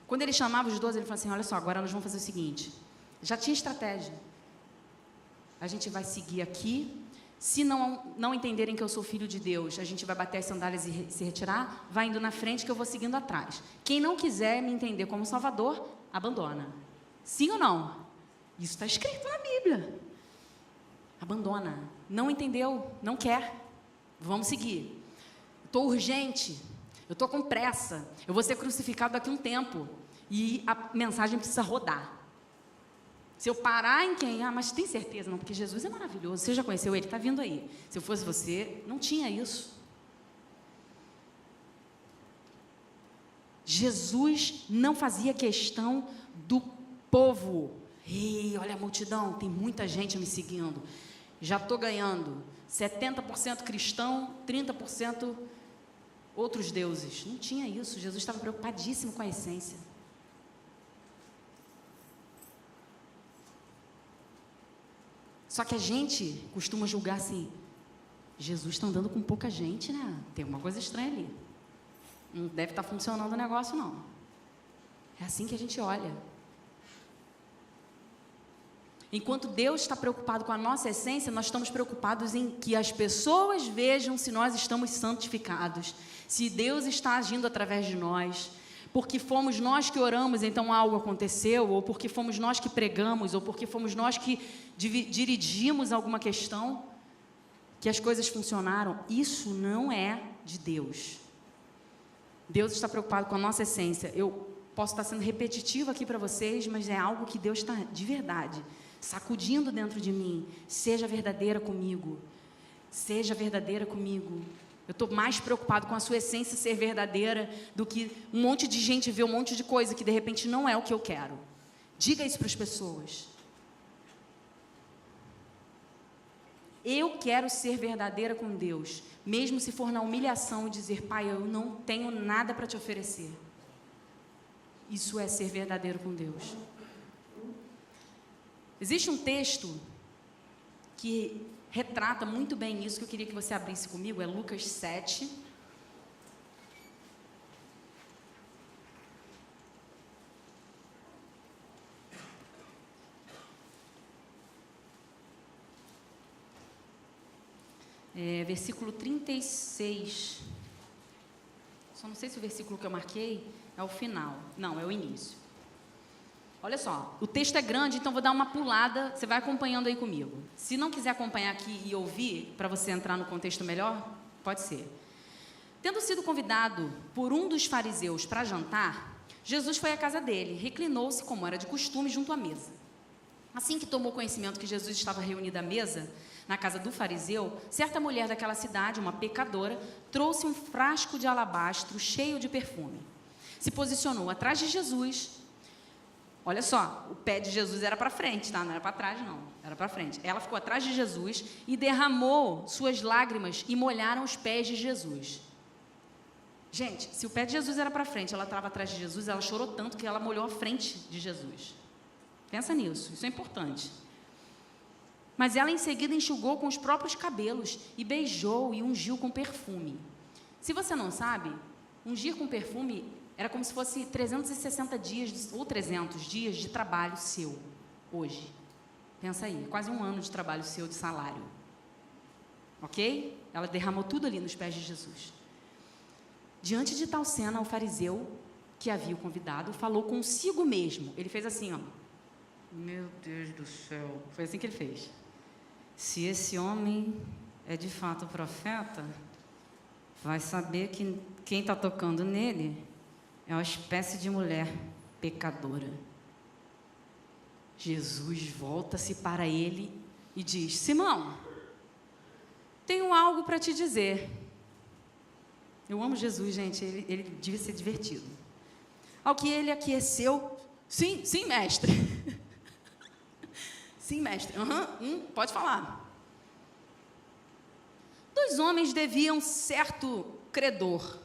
Quando ele chamava os 12, ele falava assim, olha só, agora nós vamos fazer o seguinte. Já tinha estratégia. A gente vai seguir aqui. Se não entenderem que eu sou filho de Deus, a gente vai bater as sandálias e se retirar, vai indo na frente que eu vou seguindo atrás. Quem não quiser me entender como Salvador, abandona. Sim ou não? Isso está escrito na Bíblia. Abandona. Não entendeu? Não quer? Vamos seguir. Estou urgente. Eu estou com pressa. Eu vou ser crucificado daqui a um tempo. E a mensagem precisa rodar. Se eu parar em quem? Ah, mas tem certeza? Não, porque Jesus é maravilhoso. Você já conheceu ele? Está vindo aí. Se eu fosse você, não tinha isso. Jesus não fazia questão do povo. Ei, olha a multidão, tem muita gente me seguindo. Já estou ganhando. 70% cristão, 30% outros deuses. Não tinha isso. Jesus estava preocupadíssimo com a essência. Só que a gente costuma julgar assim, Jesus está andando com pouca gente, né? Tem alguma coisa estranha ali. Não deve estar funcionando o negócio, não. É assim que a gente olha. Enquanto Deus está preocupado com a nossa essência, nós estamos preocupados em que as pessoas vejam se nós estamos santificados, se Deus está agindo através de nós, porque fomos nós que oramos, então algo aconteceu, ou porque fomos nós que pregamos, ou porque fomos nós que dirigimos alguma questão, que as coisas funcionaram. Isso não é de Deus. Deus está preocupado com a nossa essência. Eu posso estar sendo repetitivo aqui para vocês, mas é algo que Deus está de verdade sacudindo dentro de mim. Seja verdadeira comigo. Seja verdadeira comigo. Eu estou mais preocupado com a sua essência ser verdadeira do que um monte de gente ver um monte de coisa que de repente não é o que eu quero. Diga isso para as pessoas. Eu quero ser verdadeira com Deus, mesmo se for na humilhação e dizer, Pai, eu não tenho nada para te oferecer. Isso é ser verdadeiro com Deus. Existe um texto que retrata muito bem isso, que eu queria que você abrisse comigo, é Lucas 7. Versículo 36. Só não sei se o versículo que eu marquei é o final. Não, é o início. Olha só, o texto é grande, então vou dar uma pulada, você vai acompanhando aí comigo. Se não quiser acompanhar aqui e ouvir, para você entrar no contexto melhor, pode ser. Tendo sido convidado por um dos fariseus para jantar, Jesus foi à casa dele, reclinou-se, como era de costume, junto à mesa. Assim que tomou conhecimento que Jesus estava reunido à mesa, na casa do fariseu, certa mulher daquela cidade, uma pecadora, trouxe um frasco de alabastro cheio de perfume. Se posicionou atrás de Jesus. Olha só, o pé de Jesus era para frente, tá? Não era para trás, não. Era para frente. Ela ficou atrás de Jesus e derramou suas lágrimas e molharam os pés de Jesus. Gente, se o pé de Jesus era para frente, ela estava atrás de Jesus, ela chorou tanto que ela molhou a frente de Jesus. Pensa nisso, isso é importante. Mas ela em seguida enxugou com os próprios cabelos e beijou e ungiu com perfume. Se você não sabe, ungir com perfume era como se fosse 360 dias ou 300 dias de trabalho seu, hoje. Pensa aí, quase um ano de trabalho seu de salário. Ok? Ela derramou tudo ali nos pés de Jesus. Diante de tal cena, o fariseu que havia o convidado falou consigo mesmo. Ele fez assim, ó. Meu Deus do céu. Foi assim que ele fez. Se esse homem é de fato profeta, vai saber que quem está tocando nele é uma espécie de mulher pecadora. Jesus volta-se para ele e diz, Simão, tenho algo para te dizer. Eu amo Jesus, gente, ele devia ser divertido. Ao que ele aqueceu, sim, mestre. Sim, mestre. Pode falar. 2 homens deviam certo credor.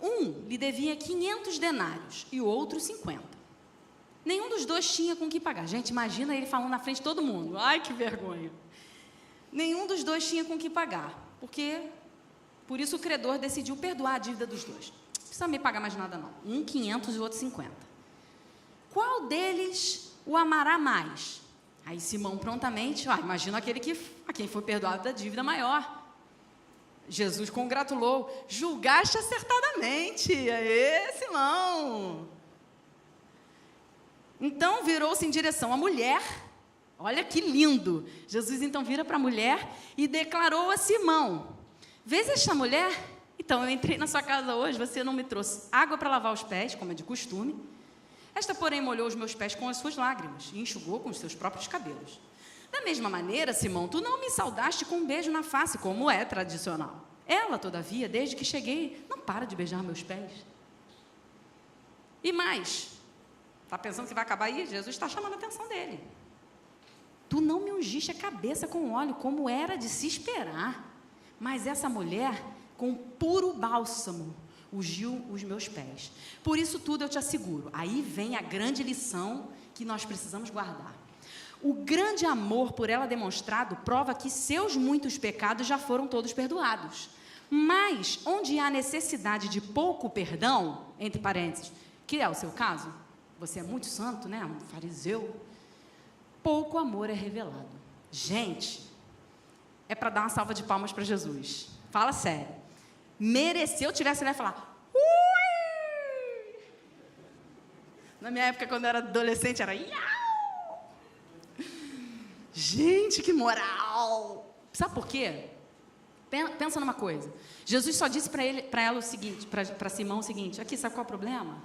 Um lhe devia 500 denários e o outro 50. Nenhum dos dois tinha com que pagar. Gente, imagina ele falando na frente de todo mundo. Ai, que vergonha. Nenhum dos dois tinha com que pagar, por isso o credor decidiu perdoar a dívida dos dois. Não precisa me pagar mais nada, não. Um 500 e o outro 50. Qual deles o amará mais? Aí Simão prontamente, imagina aquele a quem foi perdoado da dívida maior. Jesus congratulou, julgaste acertadamente. Aê, Simão! Então virou-se em direção à mulher. Olha que lindo! Jesus então vira para a mulher e declarou a Simão: vês esta mulher? Então eu entrei na sua casa hoje, você não me trouxe água para lavar os pés, como é de costume. Esta, porém, molhou os meus pés com as suas lágrimas e enxugou com os seus próprios cabelos. Da mesma maneira, Simão, tu não me saudaste com um beijo na face, como é tradicional. Ela, todavia, desde que cheguei, não para de beijar meus pés. E mais, está pensando que vai acabar aí? Jesus está chamando a atenção dele. Tu não me ungiste a cabeça com óleo, como era de se esperar. Mas essa mulher, com puro bálsamo, ungiu os meus pés. Por isso tudo eu te asseguro. Aí vem a grande lição que nós precisamos guardar. O grande amor por ela demonstrado prova que seus muitos pecados já foram todos perdoados. Mas, onde há necessidade de pouco perdão, entre parênteses, que é o seu caso, você é muito santo, né? Um fariseu. Pouco amor é revelado. Gente, é para dar uma salva de palmas para Jesus. Fala sério. Mereceu, tivesse lá e falar, ui! Na minha época, quando eu era adolescente, era iau! Gente, que moral! Sabe por quê? Pensa numa coisa. Jesus só disse para ela o seguinte, para Simão o seguinte: aqui, sabe qual é o problema?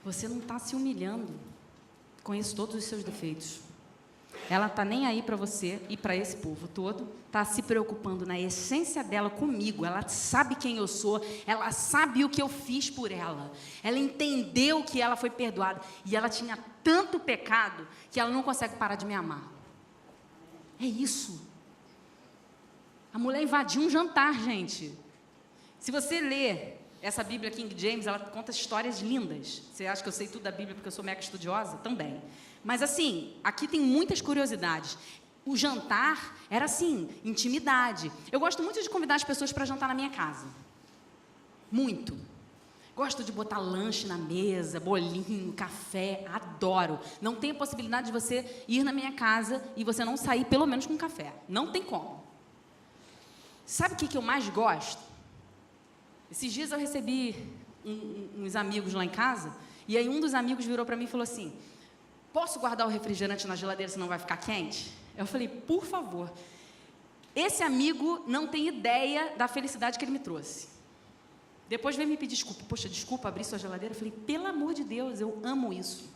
Você não está se humilhando. Conheço todos os seus defeitos. Ela está nem aí para você e para esse povo todo, está se preocupando na essência dela comigo. Ela sabe quem eu sou, ela sabe o que eu fiz por ela. Ela entendeu que ela foi perdoada e ela tinha tanto pecado que ela não consegue parar de me amar. É isso. A mulher invadiu um jantar, gente. Se você ler essa Bíblia King James, ela conta histórias lindas. Você acha que eu sei tudo da Bíblia porque eu sou mega estudiosa? Também. Mas assim, aqui tem muitas curiosidades. O jantar era assim, intimidade. Eu gosto muito de convidar as pessoas para jantar na minha casa. Muito. Gosto de botar lanche na mesa, bolinho, café, adoro. Não tem a possibilidade de você ir na minha casa e você não sair pelo menos com café. Não tem como. Sabe o que eu mais gosto? Esses dias eu recebi uns amigos lá em casa, e aí um dos amigos virou para mim e falou assim: posso guardar o refrigerante na geladeira, senão vai ficar quente? Eu falei, por favor. Esse amigo não tem ideia da felicidade que ele me trouxe. Depois veio me pedir desculpa. Poxa, desculpa, abri sua geladeira. Eu falei, pelo amor de Deus, eu amo isso.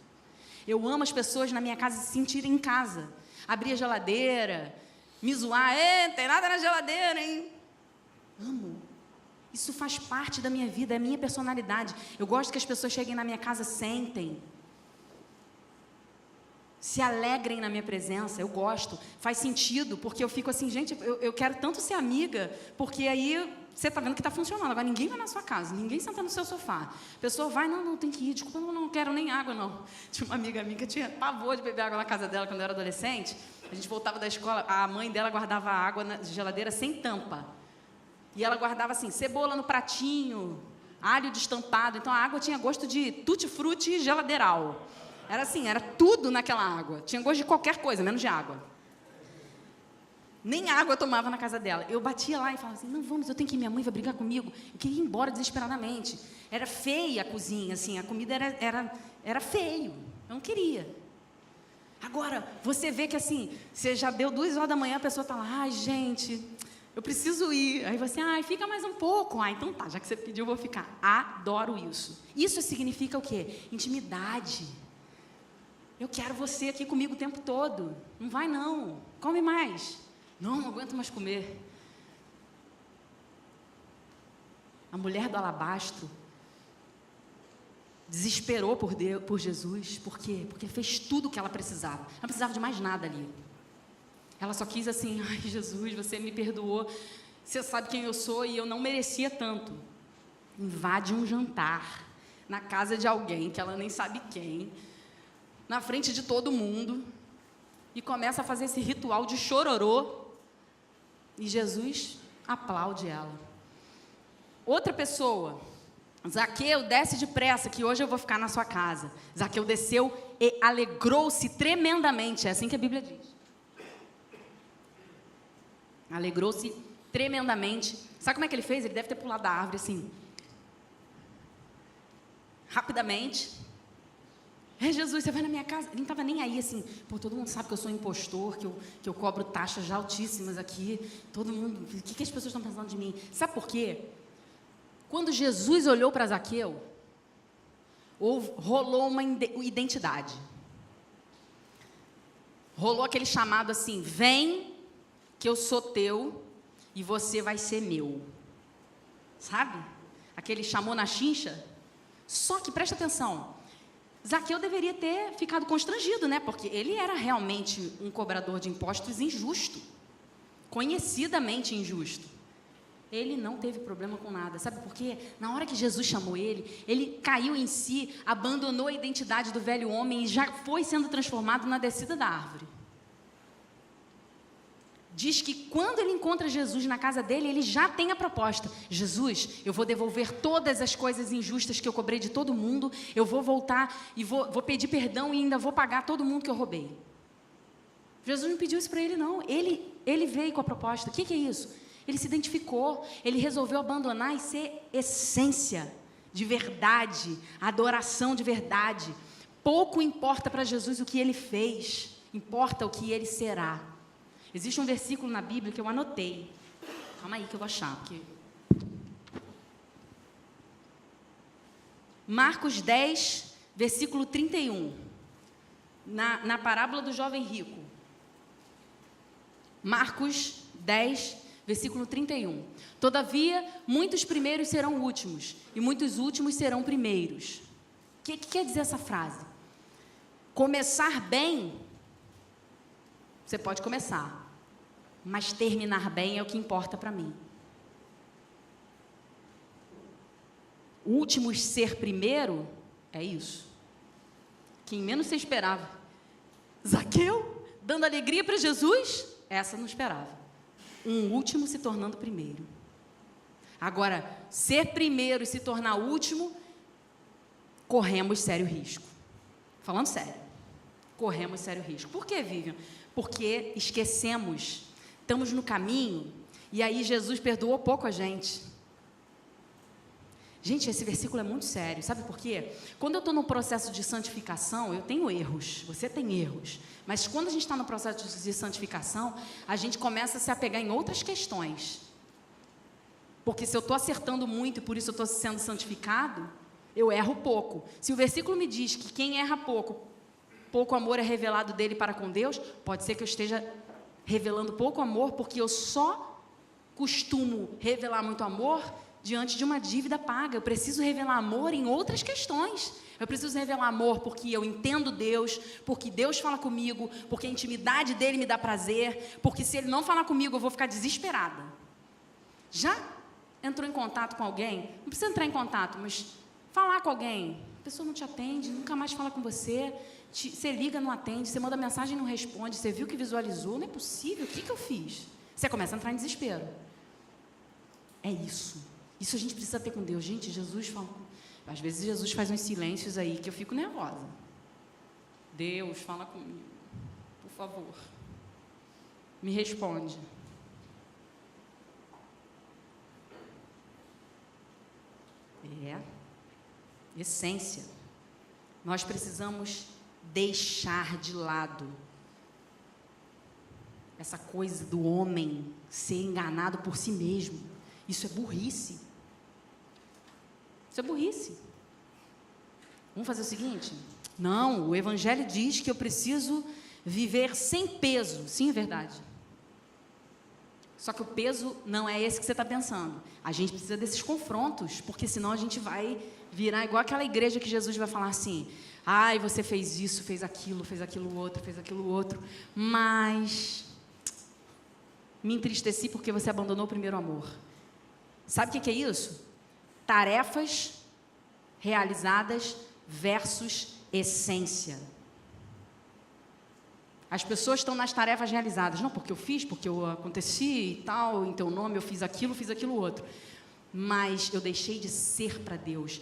Eu amo as pessoas na minha casa se sentirem em casa. Abrir a geladeira, me zoar, não tem nada na geladeira, hein? Amo. Isso faz parte da minha vida, é a minha personalidade. Eu gosto que as pessoas cheguem na minha casa, sentem, se alegrem na minha presença. Eu gosto, faz sentido, porque eu fico assim, gente, eu quero tanto ser amiga, porque aí você está vendo que está funcionando. Agora ninguém vai na sua casa, ninguém senta no seu sofá. A pessoa vai, não, tem que ir, desculpa, não quero nem água, não. Tinha uma amiga minha que tinha pavor de beber água na casa dela quando eu era adolescente. A gente voltava da escola, a mãe dela guardava água na geladeira sem tampa. E ela guardava assim, cebola no pratinho, alho destampado. Então a água tinha gosto de tutti-frutti geladeiral. Era assim, era tudo naquela água. Tinha gosto de qualquer coisa, menos de água. Nem água eu tomava na casa dela. Eu batia lá e falava assim, não, vamos, eu tenho que ir, minha mãe vai brigar comigo. Eu queria ir embora desesperadamente. Era feia a cozinha, assim, a comida era feio. Eu não queria. Agora, você vê que assim, você já deu 2 horas da manhã, a pessoa está lá, ai, gente, eu preciso ir. Aí você, fica mais um pouco. Então tá, já que você pediu, eu vou ficar. Adoro isso. Isso significa o quê? Intimidade. Eu quero você aqui comigo o tempo todo. Não vai não. Come mais. Não aguento mais comer. A mulher do alabastro desesperou por Jesus. Por quê? Porque ele fez tudo o que ela precisava. Ela não precisava de mais nada ali. Ela só quis assim, ai, Jesus, você me perdoou. Você sabe quem eu sou e eu não merecia tanto. invade um jantar na casa de alguém que ela nem sabe quem, na frente de todo mundo, e começa a fazer esse ritual de chororô, e Jesus aplaude ela. Outra pessoa, Zaqueu, desce depressa, que hoje eu vou ficar na sua casa. Zaqueu desceu e alegrou-se tremendamente, é assim que a Bíblia diz. Alegrou-se tremendamente. Sabe como é que ele fez? Ele deve ter pulado da árvore assim, rapidamente. Jesus, você vai na minha casa? Ele não estava nem aí assim, pô, todo mundo sabe que eu sou impostor, que eu cobro taxas já altíssimas aqui, todo mundo, o que as pessoas estão pensando de mim? Sabe por quê? Quando Jesus olhou para Zaqueu, rolou uma identidade. Rolou aquele chamado assim, vem que eu sou teu e você vai ser meu. Sabe? Aquele chamou na chincha. Só que, presta atenção, Zaqueu deveria ter ficado constrangido, né? Porque ele era realmente um cobrador de impostos injusto. Conhecidamente injusto. Ele não teve problema com nada. Sabe por quê? Na hora que Jesus chamou ele caiu em si, abandonou a identidade do velho homem e já foi sendo transformado na descida da árvore. Diz que quando ele encontra Jesus na casa dele, ele já tem a proposta. Jesus, eu vou devolver todas as coisas injustas que eu cobrei de todo mundo, eu vou voltar e vou pedir perdão e ainda vou pagar todo mundo que eu roubei. Jesus não pediu isso para ele, não. Ele veio com a proposta. O que é isso? Ele se identificou, ele resolveu abandonar e ser essência de verdade, adoração de verdade. Pouco importa para Jesus o que ele fez, importa o que ele será. Existe um versículo na Bíblia que eu anotei. Calma aí que eu vou achar. Marcos 10, versículo 31. Na parábola do jovem rico. Marcos 10, versículo 31. Todavia, muitos primeiros serão últimos, e muitos últimos serão primeiros. O que quer dizer essa frase? Começar bem, você pode começar, mas terminar bem é o que importa para mim. O último ser primeiro, é isso. Quem menos você esperava. Zaqueu, dando alegria para Jesus, essa não esperava. Um último se tornando primeiro. Agora, ser primeiro e se tornar último, corremos sério risco. Falando sério, corremos sério risco. Por que, Vivian? Porque esquecemos, estamos no caminho, e aí Jesus perdoou pouco a gente. Gente, esse versículo é muito sério, sabe por quê? Quando eu estou no processo de santificação, eu tenho erros, você tem erros, mas quando a gente está no processo de santificação, a gente começa a se apegar em outras questões, porque se eu estou acertando muito e por isso eu estou sendo santificado, eu erro pouco. Se o versículo me diz que quem erra pouco, pouco amor é revelado dele para com Deus, pode ser que eu esteja revelando pouco amor, porque eu só costumo revelar muito amor diante de uma dívida paga. Eu preciso revelar amor em outras questões. Eu preciso revelar amor porque eu entendo Deus, porque Deus fala comigo, porque a intimidade dele me dá prazer, porque se ele não falar comigo eu vou ficar desesperada. Já entrou em contato com alguém? Não precisa entrar em contato, mas falar com alguém. A pessoa não te atende, nunca mais fala com você, você liga, não atende, você manda mensagem e não responde, você viu que visualizou, não é possível, o que eu fiz? Você começa a entrar em desespero. É isso. Isso a gente precisa ter com Deus. Gente, Jesus fala... Às vezes Jesus faz uns silêncios aí que eu fico nervosa. Deus, fala comigo. Por favor. Me responde. Essência. Nós precisamos deixar de lado essa coisa do homem ser enganado por si mesmo. Isso é burrice. Isso é burrice. Vamos fazer o seguinte? Não, o Evangelho diz que eu preciso viver sem peso. Sim, é verdade. Só que o peso não é esse que você está pensando. A gente precisa desses confrontos, porque senão a gente vai virar igual aquela igreja que Jesus vai falar assim: ai, você fez isso, fez aquilo outro, mas me entristeci porque você abandonou o primeiro amor. Sabe o que é isso? Tarefas realizadas versus essência. As pessoas estão nas tarefas realizadas. Não, porque eu fiz, porque eu aconteci e tal, em teu nome eu fiz aquilo outro. Mas eu deixei de ser para Deus.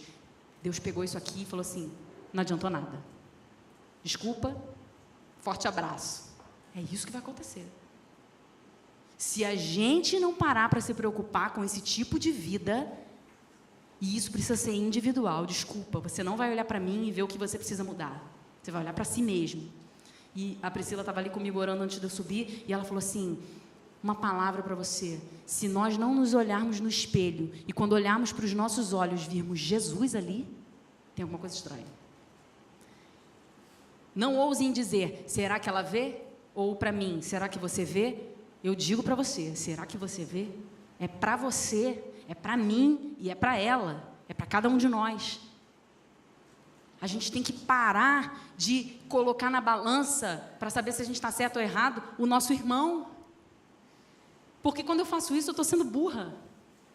Deus pegou isso aqui e falou assim, não adiantou nada. Desculpa, forte abraço. É isso que vai acontecer. Se a gente não parar para se preocupar com esse tipo de vida, e isso precisa ser individual, desculpa, você não vai olhar para mim e ver o que você precisa mudar. Você vai olhar para si mesmo. E a Priscila estava ali comigo orando antes de eu subir, e ela falou assim, uma palavra para você, se nós não nos olharmos no espelho, e quando olharmos para os nossos olhos, virmos Jesus ali, tem alguma coisa estranha. Não ouse em dizer, será que ela vê? Ou para mim, será que você vê? Eu digo para você, será que você vê? É para você, é para mim e é para ela, é para cada um de nós. A gente tem que parar de colocar na balança, para saber se a gente está certo ou errado, o nosso irmão. Porque quando eu faço isso, eu estou sendo burra.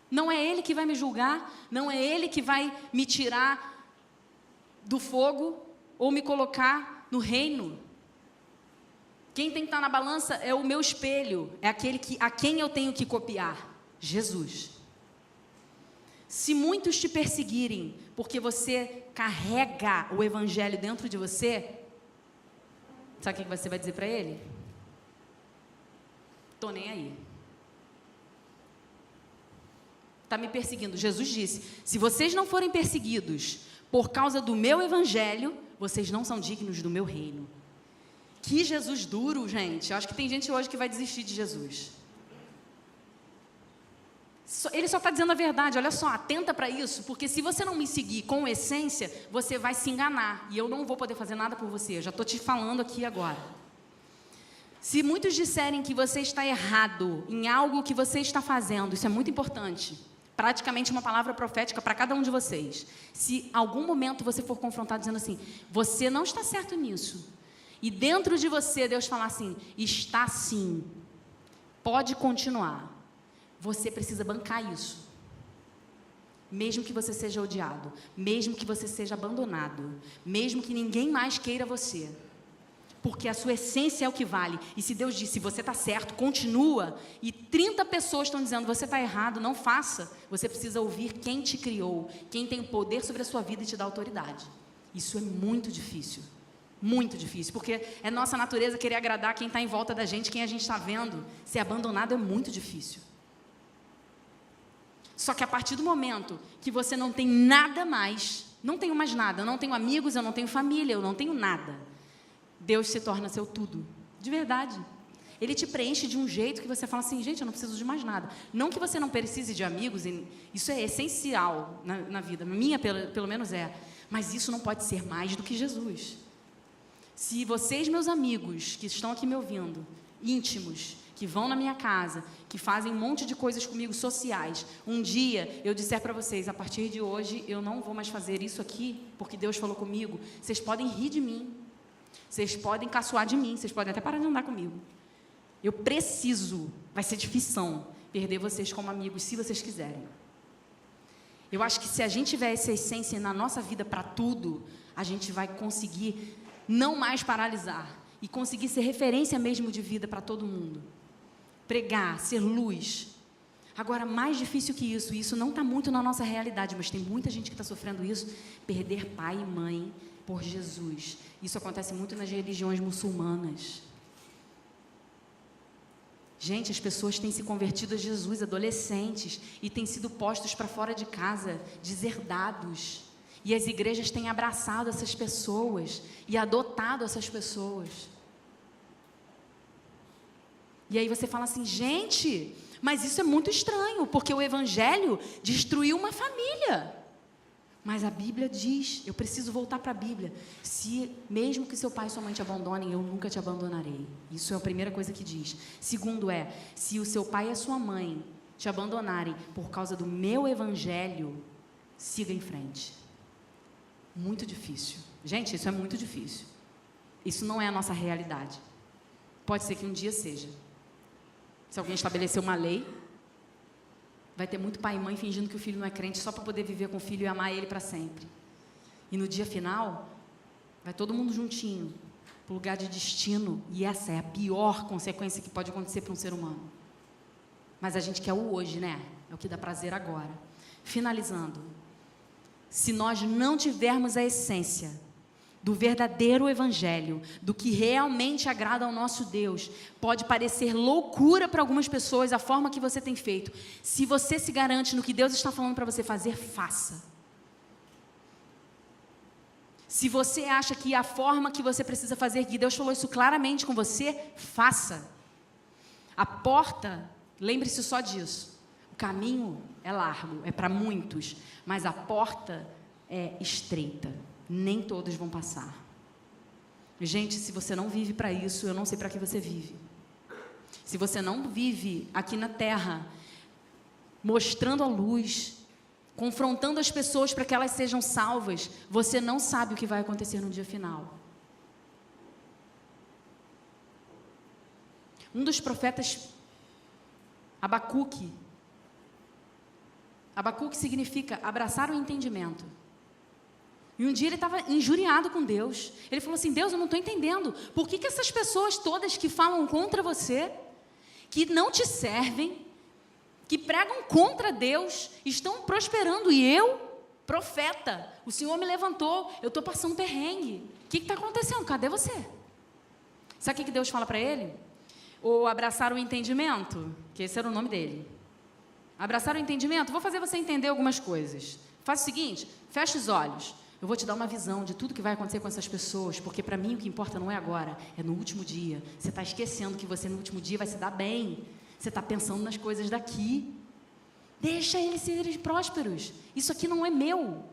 Não é ele que vai me julgar, não é ele que vai me tirar do fogo ou me colocar no reino. Quem tem que estar na balança é o meu espelho, é aquele a quem eu tenho que copiar, Jesus. Se muitos te perseguirem porque você carrega o evangelho dentro de você, sabe o que você vai dizer para ele? Estou nem aí. Está me perseguindo. Jesus disse, se vocês não forem perseguidos por causa do meu evangelho, vocês não são dignos do meu reino. Que Jesus duro, gente. Eu acho que tem gente hoje que vai desistir de Jesus. Ele só está dizendo a verdade, olha só, atenta para isso, porque se você não me seguir com essência, você vai se enganar, e eu não vou poder fazer nada por você, eu já estou te falando aqui agora. Se muitos disserem que você está errado em algo que você está fazendo, isso é muito importante, praticamente uma palavra profética para cada um de vocês. Se algum momento você for confrontado dizendo assim, você não está certo nisso, e dentro de você Deus falar assim, está sim, pode continuar. Você precisa bancar isso. Mesmo que você seja odiado, mesmo que você seja abandonado, mesmo que ninguém mais queira você. Porque a sua essência é o que vale. E se Deus disse, você está certo, continua, e 30 pessoas estão dizendo, você está errado, não faça, você precisa ouvir quem te criou, quem tem o poder sobre a sua vida e te dá autoridade. Isso é muito difícil. Muito difícil, porque é nossa natureza querer agradar quem está em volta da gente, quem a gente está vendo. Ser abandonado é muito difícil. Só que a partir do momento que você não tem nada mais, não tenho mais nada, eu não tenho amigos, eu não tenho família, eu não tenho nada, Deus se torna seu tudo, de verdade. Ele te preenche de um jeito que você fala assim, gente, eu não preciso de mais nada. Não que você não precise de amigos, isso é essencial na vida, minha pelo menos é, mas isso não pode ser mais do que Jesus. Se vocês, meus amigos, que estão aqui me ouvindo, íntimos, que vão na minha casa, que fazem um monte de coisas comigo sociais, um dia eu disser para vocês, a partir de hoje eu não vou mais fazer isso aqui, porque Deus falou comigo, vocês podem rir de mim, vocês podem caçoar de mim, vocês podem até parar de andar comigo. Eu preciso, vai ser difícil perder vocês como amigos, se vocês quiserem. Eu acho que se a gente tiver essa essência na nossa vida para tudo, a gente vai conseguir não mais paralisar e conseguir ser referência mesmo de vida para todo mundo. Pregar, ser luz. Agora, mais difícil que isso, e isso não está muito na nossa realidade, mas tem muita gente que está sofrendo isso, perder pai e mãe por Jesus. Isso acontece muito nas religiões muçulmanas. Gente, as pessoas têm se convertido a Jesus, adolescentes, e têm sido postos para fora de casa, deserdados. E as igrejas têm abraçado essas pessoas e adotado essas pessoas. E aí você fala assim, gente, mas isso é muito estranho, porque o evangelho destruiu uma família. Mas a Bíblia diz, eu preciso voltar para a Bíblia, se mesmo que seu pai e sua mãe te abandonem, eu nunca te abandonarei. Isso é a primeira coisa que diz. Segundo se o seu pai e a sua mãe te abandonarem por causa do meu evangelho, siga em frente. Muito difícil. Gente, isso é muito difícil. Isso não é a nossa realidade. Pode ser que um dia seja. Se alguém estabelecer uma lei, Vai ter muito pai e mãe fingindo que o filho não é crente só para poder viver com o filho e amar ele para sempre. E no dia final, vai todo mundo juntinho para o lugar de destino. E essa é a pior consequência que pode acontecer para um ser humano. Mas a gente quer o hoje, né? É o que dá prazer agora. Finalizando. Se nós não tivermos a essência do verdadeiro evangelho, do que realmente agrada ao nosso Deus, pode parecer loucura para algumas pessoas a forma que você tem feito. Se você se garante no que Deus está falando para você fazer, faça. Se você acha que a forma que você precisa fazer, que Deus falou isso claramente com você, faça. A porta, lembre-se só disso, o caminho é largo, é para muitos, mas a porta é estreita. Nem todos vão passar. Gente, se você não vive para isso, eu não sei para que você vive. Se você não vive aqui na terra, mostrando a luz, confrontando as pessoas para que elas sejam salvas, você não sabe o que vai acontecer no dia final. Um dos profetas, Abacuque significa abraçar o entendimento. E um dia ele estava injuriado com Deus. Ele falou assim: Deus, eu não estou entendendo. Por que essas pessoas todas que falam contra você, que não te servem, que pregam contra Deus, estão prosperando? E eu, profeta, o Senhor me levantou, eu estou passando perrengue. O que está acontecendo? Cadê você? Sabe o que Deus fala para ele? Ou abraçar o entendimento, que esse era o nome dele. Abraçar o entendimento, vou fazer você entender algumas coisas. Faz o seguinte, fecha os olhos. Eu vou te dar uma visão de tudo que vai acontecer com essas pessoas, porque para mim o que importa não é agora, é no último dia. Você está esquecendo que você no último dia vai se dar bem. Você está pensando nas coisas daqui. Deixa eles serem prósperos. Isso aqui não é meu.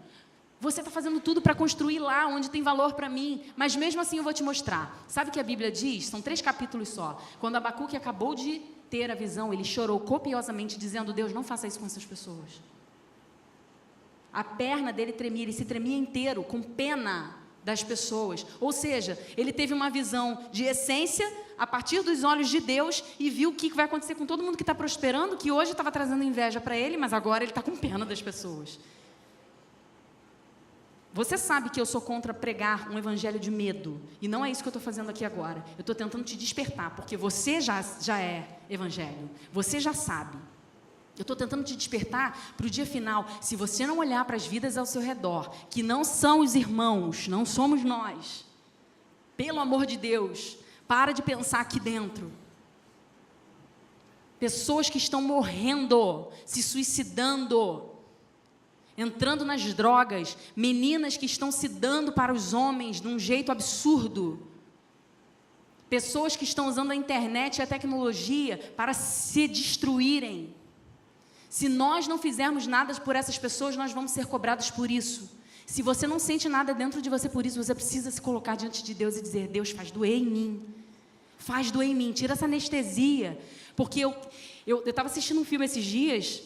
Você está fazendo tudo para construir lá onde tem valor para mim, mas mesmo assim eu vou te mostrar. Sabe o que a Bíblia diz? São 3 capítulos só. Quando Abacuque acabou de ter a visão, ele chorou copiosamente, dizendo: Deus, não faça isso com essas pessoas. A perna dele tremia, ele se tremia inteiro, com pena das pessoas. Ou seja, ele teve uma visão de essência a partir dos olhos de Deus e viu o que vai acontecer com todo mundo que está prosperando, que hoje estava trazendo inveja para ele, mas agora ele está com pena das pessoas. Você sabe que eu sou contra pregar um evangelho de medo, e não é isso que eu estou fazendo aqui agora. Eu estou tentando te despertar, porque você já é evangelho, você já sabe. Eu estou tentando te despertar para o dia final. Se você não olhar para as vidas ao seu redor, que não são os irmãos, não somos nós, pelo amor de Deus, para de pensar aqui dentro. Pessoas que estão morrendo, se suicidando, entrando nas drogas, meninas que estão se dando para os homens de um jeito absurdo, pessoas que estão usando a internet e a tecnologia para se destruírem. Se nós não fizermos nada por essas pessoas, nós vamos ser cobrados por isso. Se você não sente nada dentro de você por isso, você precisa se colocar diante de Deus e dizer: Deus, faz doer em mim. Faz doer em mim, tira essa anestesia. Porque eu estava assistindo um filme esses dias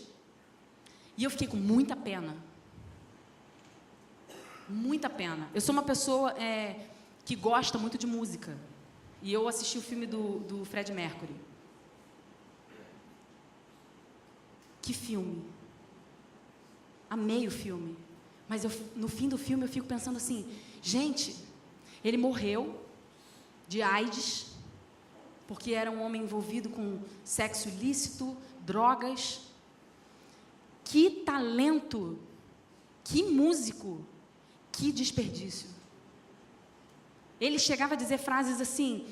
e eu fiquei com muita pena. Muita pena. Eu sou uma pessoa que gosta muito de música. E eu assisti o filme do Freddie Mercury. Que filme. Amei o filme. Mas no fim do filme eu fico pensando assim: gente, ele morreu de AIDS, porque era um homem envolvido com sexo ilícito, drogas. Que talento, que músico, que desperdício. Ele chegava a dizer frases assim: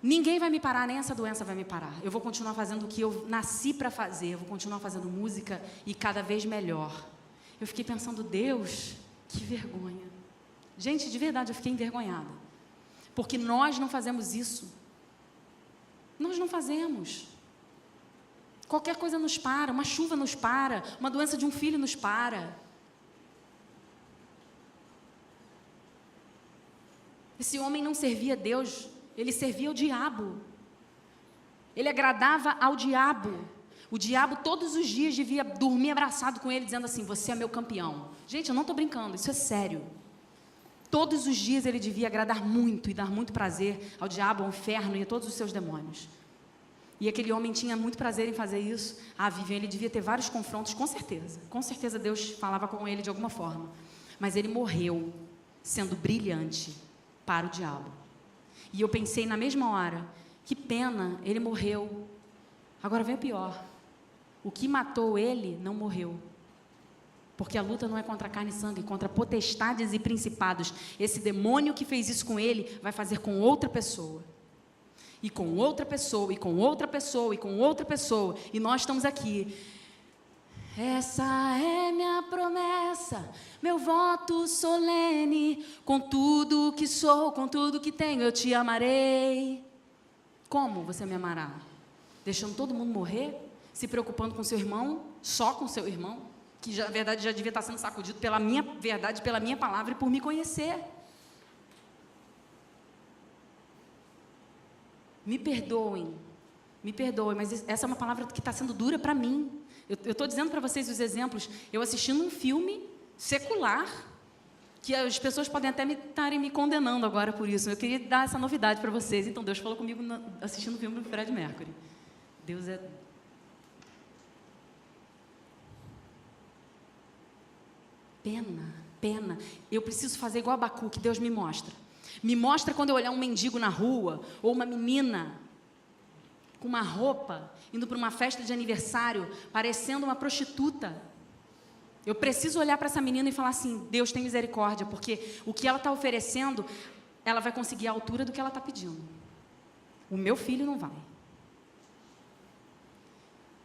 ninguém vai me parar, nem essa doença vai me parar. Eu vou continuar fazendo o que eu nasci para fazer. Eu vou continuar fazendo música e cada vez melhor. Eu fiquei pensando: Deus, que vergonha. Gente, de verdade, eu fiquei envergonhada. Porque nós não fazemos isso. Nós não fazemos. Qualquer coisa nos para, uma chuva nos para, uma doença de um filho nos para. Esse homem não servia a Deus, ele servia ao diabo. Ele agradava ao diabo. O diabo todos os dias devia dormir abraçado com ele, dizendo assim: você é meu campeão. Gente, eu não estou brincando, isso é sério. Todos os dias ele devia agradar muito e dar muito prazer ao diabo, ao inferno e a todos os seus demônios. E aquele homem tinha muito prazer em fazer isso. A Vivian, ele devia ter vários confrontos, com certeza. Com certeza Deus falava com ele de alguma forma. Mas ele morreu sendo brilhante para o diabo. E eu pensei na mesma hora, que pena, ele morreu. Agora vem o pior. O que matou ele não morreu. Porque a luta não é contra carne e sangue, é contra potestades e principados. Esse demônio que fez isso com ele, vai fazer com outra pessoa. E com outra pessoa, e com outra pessoa, e com outra pessoa. E nós estamos aqui. Essa é minha promessa, meu voto solene. Com tudo que sou, com tudo que tenho, eu te amarei. Como você me amará? Deixando todo mundo morrer? Se preocupando com seu irmão? Só com seu irmão? Que na verdade já devia estar sendo sacudido pela minha verdade, pela minha palavra e por me conhecer. Me perdoem, mas essa é uma palavra que está sendo dura para mim. Eu estou dizendo para vocês os exemplos. Eu assistindo um filme secular, que as pessoas podem até estarem me condenando agora por isso. Eu queria dar essa novidade para vocês. Então, Deus falou comigo assistindo o filme do Fred Mercury. Deus é... Pena. Eu preciso fazer igual a Abacu, que Deus me mostra. Me mostra quando eu olhar um mendigo na rua, ou uma menina com uma roupa, indo para uma festa de aniversário, parecendo uma prostituta. Eu preciso olhar para essa menina e falar assim, Deus tem misericórdia, porque o que ela está oferecendo, ela vai conseguir a altura do que ela está pedindo. O meu filho não vai.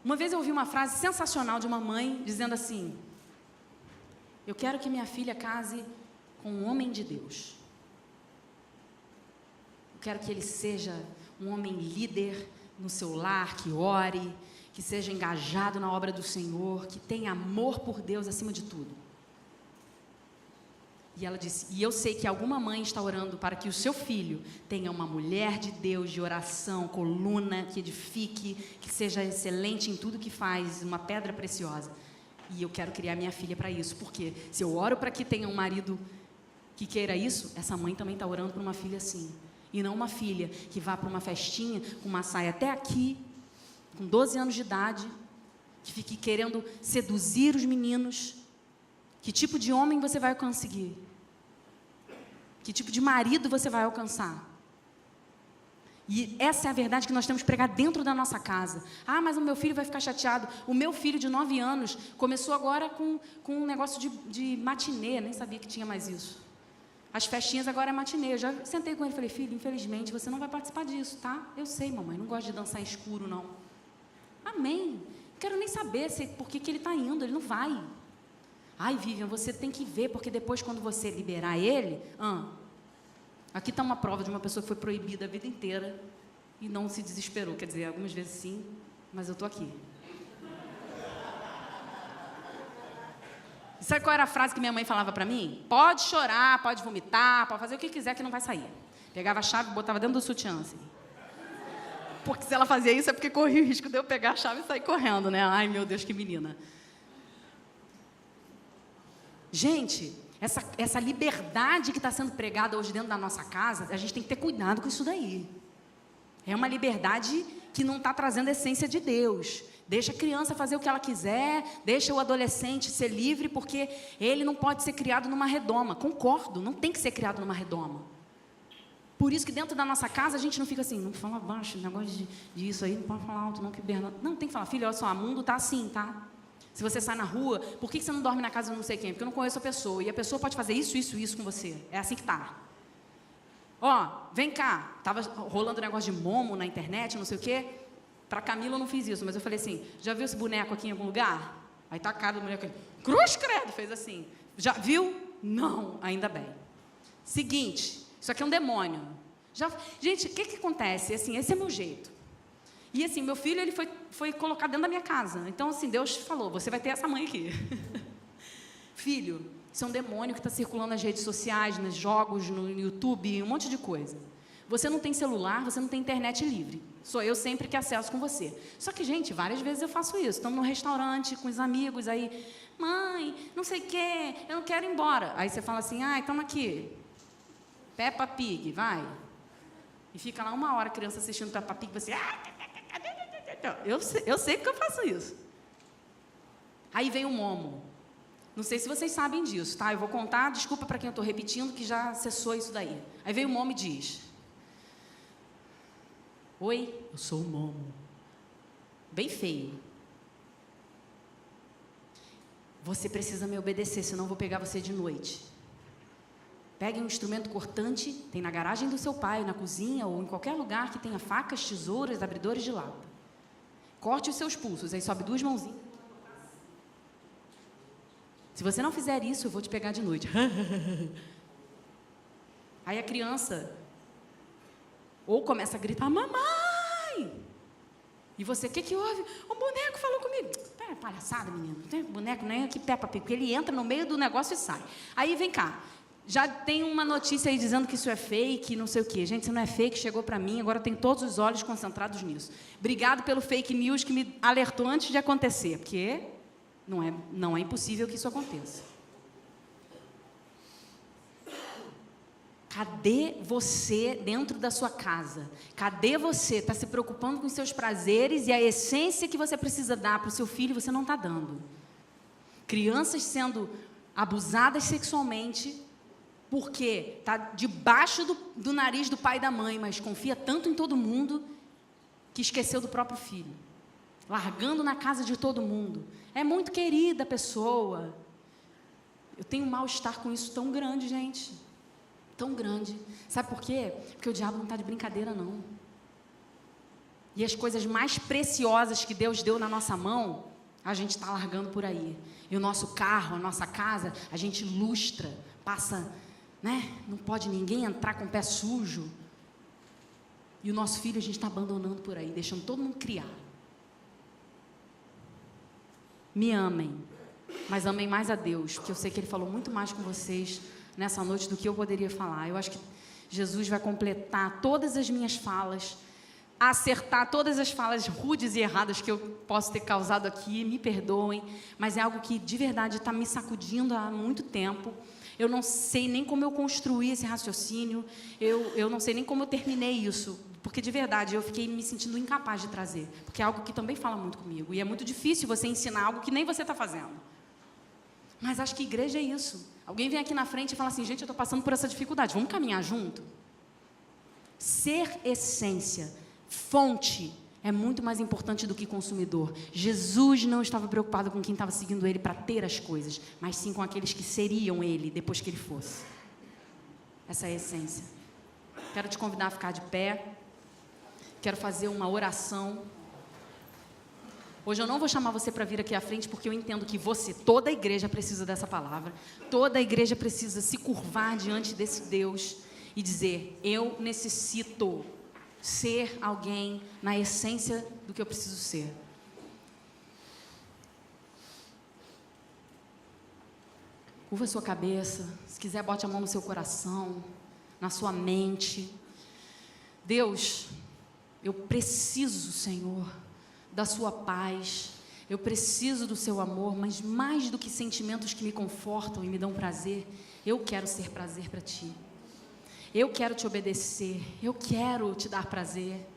Uma vez eu ouvi uma frase sensacional de uma mãe, dizendo assim, eu quero que minha filha case com um homem de Deus. Eu quero que ele seja um homem líder no seu lar, que ore, que seja engajado na obra do Senhor, que tenha amor por Deus acima de tudo. E ela disse, e eu sei que alguma mãe está orando para que o seu filho tenha uma mulher de Deus, de oração, coluna, que edifique, que seja excelente em tudo que faz, uma pedra preciosa. E eu quero criar minha filha para isso, porque se eu oro para que tenha um marido que queira isso, essa mãe também está orando por uma filha assim. E não uma filha que vá para uma festinha com uma saia até aqui, com 12 anos de idade, que fique querendo seduzir os meninos. Que tipo de homem você vai conseguir? Que tipo de marido você vai alcançar? E essa é a verdade que nós temos que pregar dentro da nossa casa. Ah, mas o meu filho vai ficar chateado. O meu filho de 9 anos começou agora com um negócio de matinê, nem sabia que tinha mais isso. As festinhas agora é matinê. Eu já sentei com ele e falei, filho, infelizmente você não vai participar disso, tá? Eu sei, mamãe, não gosto de dançar escuro, não. Amém. Não quero nem saber por que ele está indo, ele não vai. Ai, Vivian, você tem que ver, porque depois quando você liberar ele... Aqui está uma prova de uma pessoa que foi proibida a vida inteira e não se desesperou. Quer dizer, algumas vezes sim, mas eu estou aqui. E sabe qual era a frase que minha mãe falava para mim? Pode chorar, pode vomitar, pode fazer o que quiser que não vai sair. Pegava a chave e botava dentro do sutiã, assim. Porque se ela fazia isso é porque corria o risco de eu pegar a chave e sair correndo, né? Ai, meu Deus, que menina. Gente... Essa liberdade que está sendo pregada hoje dentro da nossa casa, a gente tem que ter cuidado com isso daí. É uma liberdade que não está trazendo a essência de Deus. Deixa a criança fazer o que ela quiser, deixa o adolescente ser livre, porque ele não pode ser criado numa redoma. Concordo, não tem que ser criado numa redoma. Por isso que dentro da nossa casa a gente não fica assim, não fala baixo, negócio disso aí, não pode falar alto, não, que Bernardo... Não, tem que falar, filho, olha só, o mundo está assim, tá? Se você sai na rua, por que você não dorme na casa de não sei quem? Porque eu não conheço a pessoa. E a pessoa pode fazer isso com você. É assim que tá. Ó, vem cá. Tava rolando um negócio de momo na internet, não sei o quê. Para Camila eu não fiz isso, mas eu falei assim, já viu esse boneco aqui em algum lugar? Aí tá a cara do boneco aqui. Cruz credo, fez assim. Já viu? Não, ainda bem. Seguinte, isso aqui é um demônio. Gente, o que acontece? Assim, esse é meu jeito. E assim, meu filho, ele foi colocado dentro da minha casa. Então, assim, Deus falou, você vai ter essa mãe aqui. Filho, isso é um demônio que está circulando nas redes sociais, nos jogos, no YouTube, um monte de coisa. Você não tem celular, você não tem internet livre. Sou eu sempre que acesso com você. Só que, gente, várias vezes eu faço isso. Estamos num restaurante com os amigos, aí, mãe, não sei o quê, eu não quero ir embora. Aí você fala assim, estamos aqui. Peppa Pig, vai. E fica lá 1 hora a criança assistindo Peppa Pig, você... Eu sei porque eu faço isso. Aí vem o Momo. Não sei se vocês sabem disso, tá? Eu vou contar, desculpa para quem eu estou repetindo, que já cessou isso daí. Aí vem o Momo e diz: oi, eu sou o Momo. Bem feio. Você precisa me obedecer, senão eu vou pegar você de noite. Pegue um instrumento cortante, tem na garagem do seu pai, na cozinha ou em qualquer lugar que tenha facas, tesouras, abridores de lata. Corte os seus pulsos, aí sobe 2 mãozinhas. Se você não fizer isso, eu vou te pegar de noite. Aí a criança ou começa a gritar, mamãe! E você, o que houve? O boneco falou comigo. Palhaçada, menino. Não tem boneco nem que Peppa Pig, porque ele entra no meio do negócio e sai. Aí vem cá. Já tem uma notícia aí dizendo que isso é fake, não sei o quê. Gente, isso não é fake, chegou para mim, agora tem todos os olhos concentrados nisso. Obrigado pelo fake news que me alertou antes de acontecer, porque não é impossível que isso aconteça. Cadê você dentro da sua casa? Cadê você? Está se preocupando com os seus prazeres e a essência que você precisa dar para o seu filho, você não está dando. Crianças sendo abusadas sexualmente, porque está debaixo do nariz do pai e da mãe, mas confia tanto em todo mundo que esqueceu do próprio filho. Largando na casa de todo mundo. É muito querida a pessoa. Eu tenho um mal-estar com isso tão grande, gente. Tão grande. Sabe por quê? Porque o diabo não está de brincadeira, não. E as coisas mais preciosas que Deus deu na nossa mão, a gente está largando por aí. E o nosso carro, a nossa casa, a gente lustra, passa, né? Não pode ninguém entrar com o pé sujo. E o nosso filho a gente está abandonando por aí, deixando todo mundo criar. Me amem, mas amem mais a Deus, porque eu sei que Ele falou muito mais com vocês nessa noite do que eu poderia falar. Eu acho que Jesus vai completar todas as minhas falas, acertar todas as falas rudes e erradas que eu posso ter causado aqui, me perdoem, mas é algo que de verdade está me sacudindo há muito tempo. Eu não sei nem como eu construí esse raciocínio, eu não sei nem como eu terminei isso, porque de verdade eu fiquei me sentindo incapaz de trazer, porque é algo que também fala muito comigo, e é muito difícil você ensinar algo que nem você está fazendo. Mas acho que igreja é isso. Alguém vem aqui na frente e fala assim, gente, eu estou passando por essa dificuldade, vamos caminhar junto? Ser essência, fonte, é muito mais importante do que consumidor. Jesus não estava preocupado com quem estava seguindo Ele para ter as coisas, mas sim com aqueles que seriam Ele depois que Ele fosse. Essa é a essência. Quero te convidar a ficar de pé. Quero fazer uma oração. Hoje eu não vou chamar você para vir aqui à frente, porque eu entendo que você, toda a igreja precisa dessa palavra. Toda a igreja precisa se curvar diante desse Deus e dizer, eu necessito ser alguém na essência do que eu preciso ser. Curva a sua cabeça, se quiser bote a mão no seu coração, na sua mente. Deus, eu preciso, Senhor, da sua paz, eu preciso do seu amor, mas mais do que sentimentos que me confortam e me dão prazer, eu quero ser prazer para Ti. Eu quero Te obedecer, eu quero Te dar prazer.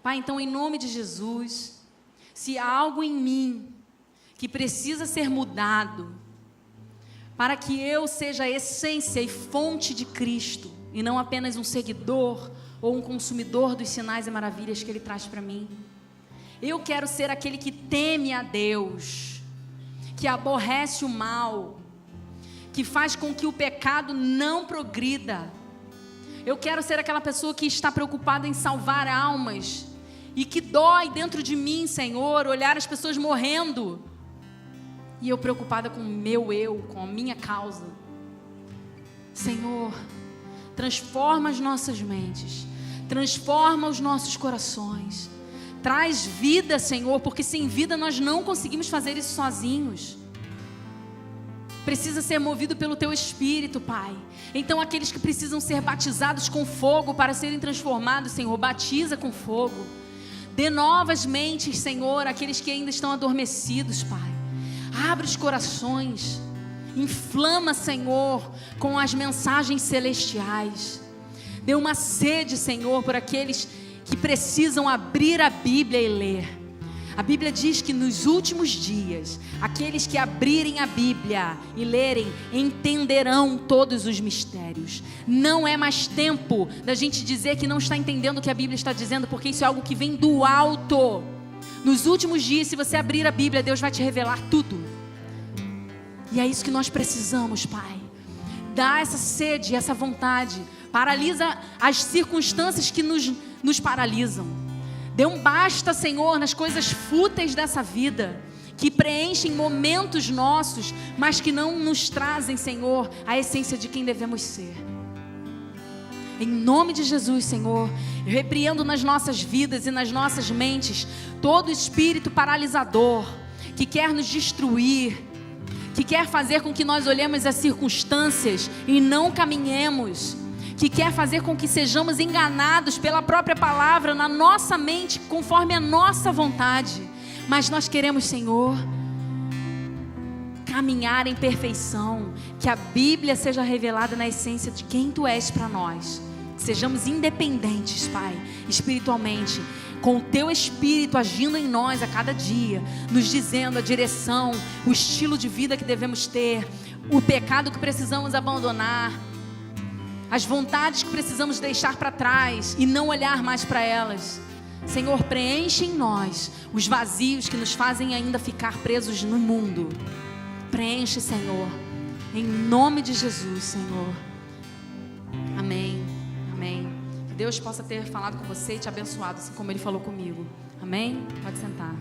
Pai, então em nome de Jesus, se há algo em mim que precisa ser mudado, para que eu seja a essência e fonte de Cristo, e não apenas um seguidor ou um consumidor dos sinais e maravilhas que Ele traz para mim. Eu quero ser aquele que teme a Deus, que aborrece o mal, que faz com que o pecado não progrida. Eu quero ser aquela pessoa que está preocupada em salvar almas e que dói dentro de mim, Senhor, olhar as pessoas morrendo e eu preocupada com o meu eu, com a minha causa. Senhor, transforma as nossas mentes, transforma os nossos corações, traz vida, Senhor, porque sem vida nós não conseguimos fazer isso sozinhos. Precisa ser movido pelo Teu Espírito, Pai. Então aqueles que precisam ser batizados com fogo para serem transformados, Senhor, batiza com fogo. Dê novas mentes, Senhor, àqueles que ainda estão adormecidos, Pai. Abre os corações, inflama, Senhor, com as mensagens celestiais. Dê uma sede, Senhor, por aqueles que precisam abrir a Bíblia e ler. A Bíblia diz que nos últimos dias, aqueles que abrirem a Bíblia e lerem, entenderão todos os mistérios. Não é mais tempo da gente dizer que não está entendendo o que a Bíblia está dizendo, porque isso é algo que vem do alto. Nos últimos dias, se você abrir a Bíblia, Deus vai te revelar tudo. E é isso que nós precisamos, Pai. Dá essa sede, essa vontade. Paralisa as circunstâncias que nos paralisam. Dê um basta, Senhor, nas coisas fúteis dessa vida, que preenchem momentos nossos, mas que não nos trazem, Senhor, a essência de quem devemos ser. Em nome de Jesus, Senhor, eu repreendo nas nossas vidas e nas nossas mentes todo espírito paralisador que quer nos destruir, que quer fazer com que nós olhemos as circunstâncias e não caminhemos, que quer fazer com que sejamos enganados pela própria palavra na nossa mente, conforme a nossa vontade. Mas nós queremos, Senhor, caminhar em perfeição, que a Bíblia seja revelada na essência de quem Tu és para nós, que sejamos independentes, Pai, espiritualmente, com o Teu Espírito agindo em nós a cada dia, nos dizendo a direção, o estilo de vida que devemos ter, o pecado que precisamos abandonar, as vontades que precisamos deixar para trás e não olhar mais para elas. Senhor, preenche em nós os vazios que nos fazem ainda ficar presos no mundo. Preenche, Senhor, em nome de Jesus, Senhor. Amém, amém. Que Deus possa ter falado com você e te abençoado, assim como Ele falou comigo. Amém? Pode sentar.